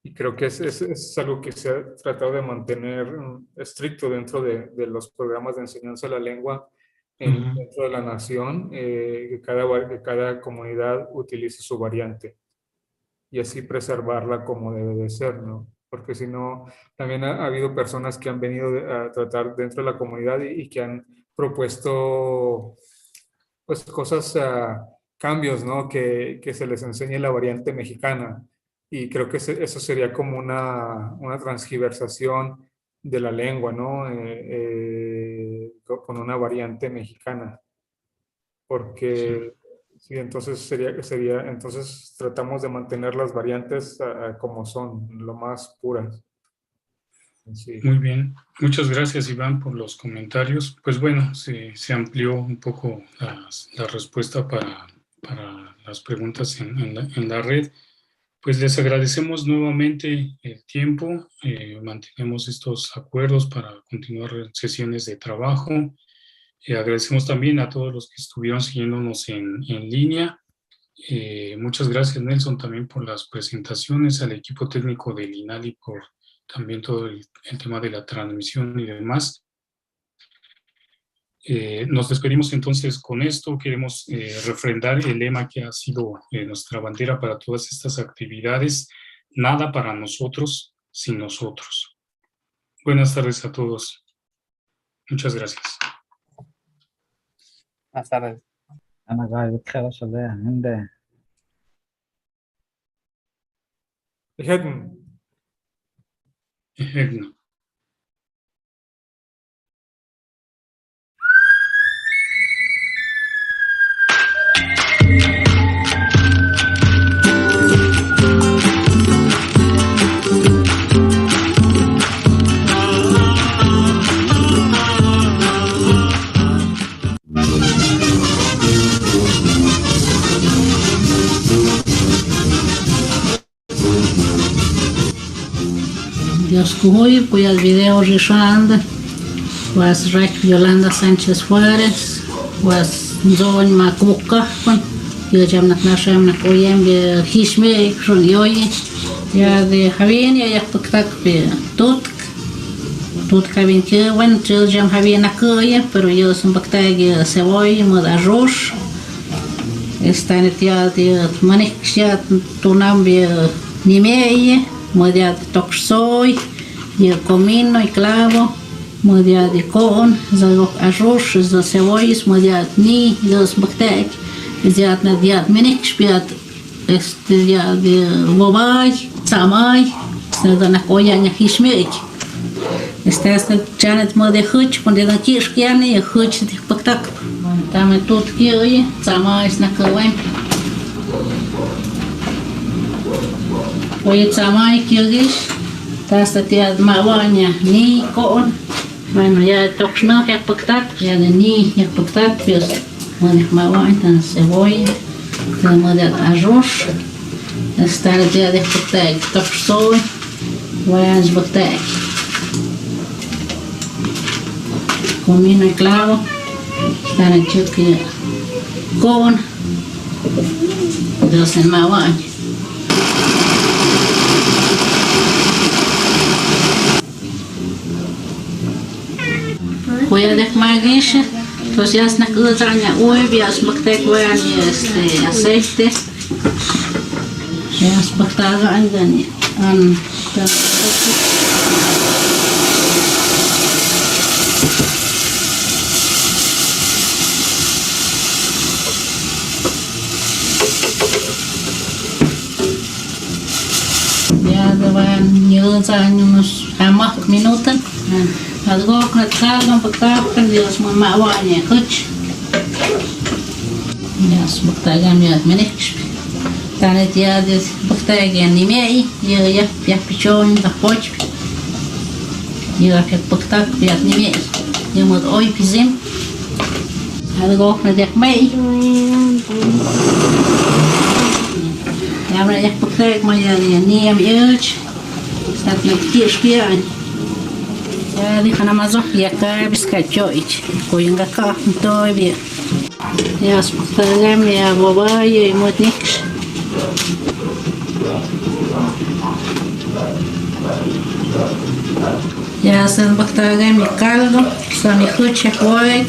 Y creo que es algo que se ha tratado de mantener estricto dentro de los programas de enseñanza de la lengua dentro de la nación, que cada comunidad utilice su variante y así preservarla como debe de ser, ¿no? Porque si no, también ha habido personas que han venido a tratar dentro de la comunidad y que han propuesto pues cosas, cambios, ¿no? Que se les enseñe la variante mexicana. Y creo que eso sería como una transgiversación de la lengua, ¿no? Con una variante mexicana. Porque sí, entonces entonces tratamos de mantener las variantes como son, lo más puras. Sí.
Muy bien, muchas gracias Iván por los comentarios. Pues bueno, se amplió un poco la respuesta para las preguntas en la red. Pues les agradecemos nuevamente el tiempo, mantenemos estos acuerdos para continuar sesiones de trabajo. Agradecemos también a todos los que estuvieron siguiéndonos en línea. Muchas gracias Nelson también por las presentaciones, al equipo técnico del INALI por también todo el tema de la transmisión y demás. Nos despedimos entonces con esto. Queremos refrendar el lema que ha sido nuestra bandera para todas estas actividades: nada para nosotros sin nosotros. Buenas tardes a todos. Muchas gracias.
Buenas tardes.
أنا قاعد بتخرج عليها عنده
Hedden.
Egno.
Dios cuhui, pues el video Rishanda, was Rek Yolanda Sánchez Juárez, was Nzon Makuka, yo jam nak nasham nak oyem be hishme shon yoyi, ya de Javien ya tak be tutk Javien que bueno, yo jam Javien nakoye, pero yo son bacteria cebolla, moda arroz, esta netia de manexia tunam be nimeye. Modia de toxoy, y comino y clavo, modia de con, zagok arroz, za cebollas, modia ni, los bacterias, ya na diat minik, spiat, ya de bobay, samay, na na koya na hishmik. Es janet modia huch, cuando na kirskiani, huch de baktak. Tame tot kiyoy, samay na kawem. Oye, samay kyogish, hasta tía mawaña ni con, bueno ya toxno ya pactat, ya de ni ya pactat, pues bueno mawaña tan cebolla, tenemos de arroz, hasta el día de pactat, toxoy, vayas pactat, comino y clavo, hasta el chuque con, dos en mawaña. Voy a desmaguish, pues ya es una cosa ya es aceite, ya es bactaga ya van unos minutos. Algo que cargan para cargar, Dios me mawaña, coche. Ya es bactagan ya menix. Tanet ya de bactagan ni mei, ya pichón da poch. Ya que bactag ya ni mei. Ya mod hoy pizim. Algo que de mei. Ya me ya bactag ma ya ni am euch. Stat me kirskian. Ya dije nada más ya cae bizcachoich, coyunga ca todo bien. Ya spagam ya bobaya y modnix. Ya se baktaga mi caldo, sa mi hucha hoy,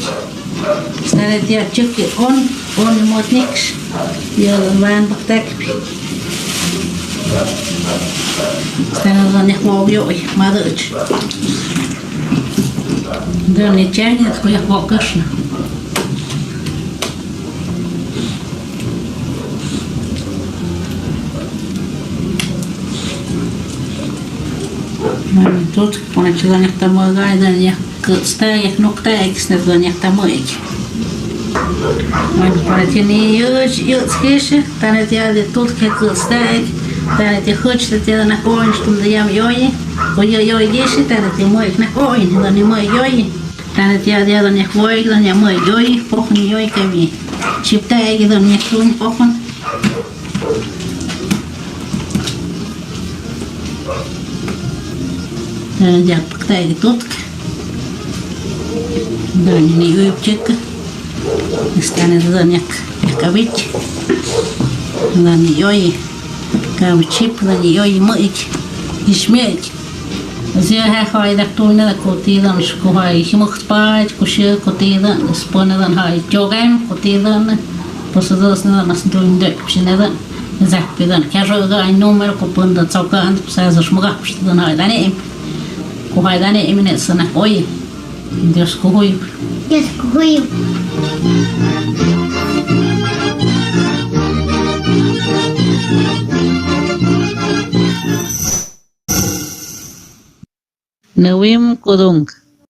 stane dia chuki on motnix, ya van baktak. Stane dan ik wou joy, maar dat. Dan niet jij het goeie wakkers. Тут понече dan ik tam ga dan ja sta nok ta ekstra dan ik tam ik. Maar понече не юж скише, dan het ja de tot ke sta ik, dan het goed dat je na koin stond de jam joy. Oye gese dan het mooi na koin dan nie mooi joy. Dan het ja dan ik mooi dan ja mooi joy, pochen joy kami. Chipta ik dan ik doen pochen. Dan ja pakte tot. Dan nie upchek. Stane dan ik kavich. Dan joy. Kam chip dan joy mooi. Ismeet. Ze hij dat toen dat kotie dan schooi. Je mocht paard, kusje kotie dan sponnen dan hij jogem kotie dan. Pas dat dan nas doen de kusje dan. Zeg je dan krijg je een nummer kopen dat zou kan. Pas als je mag dan hij dan neem. Kuhai dan neem net sana oi. Dus kuhui.
Yes, kuhui.
Nawim kudung.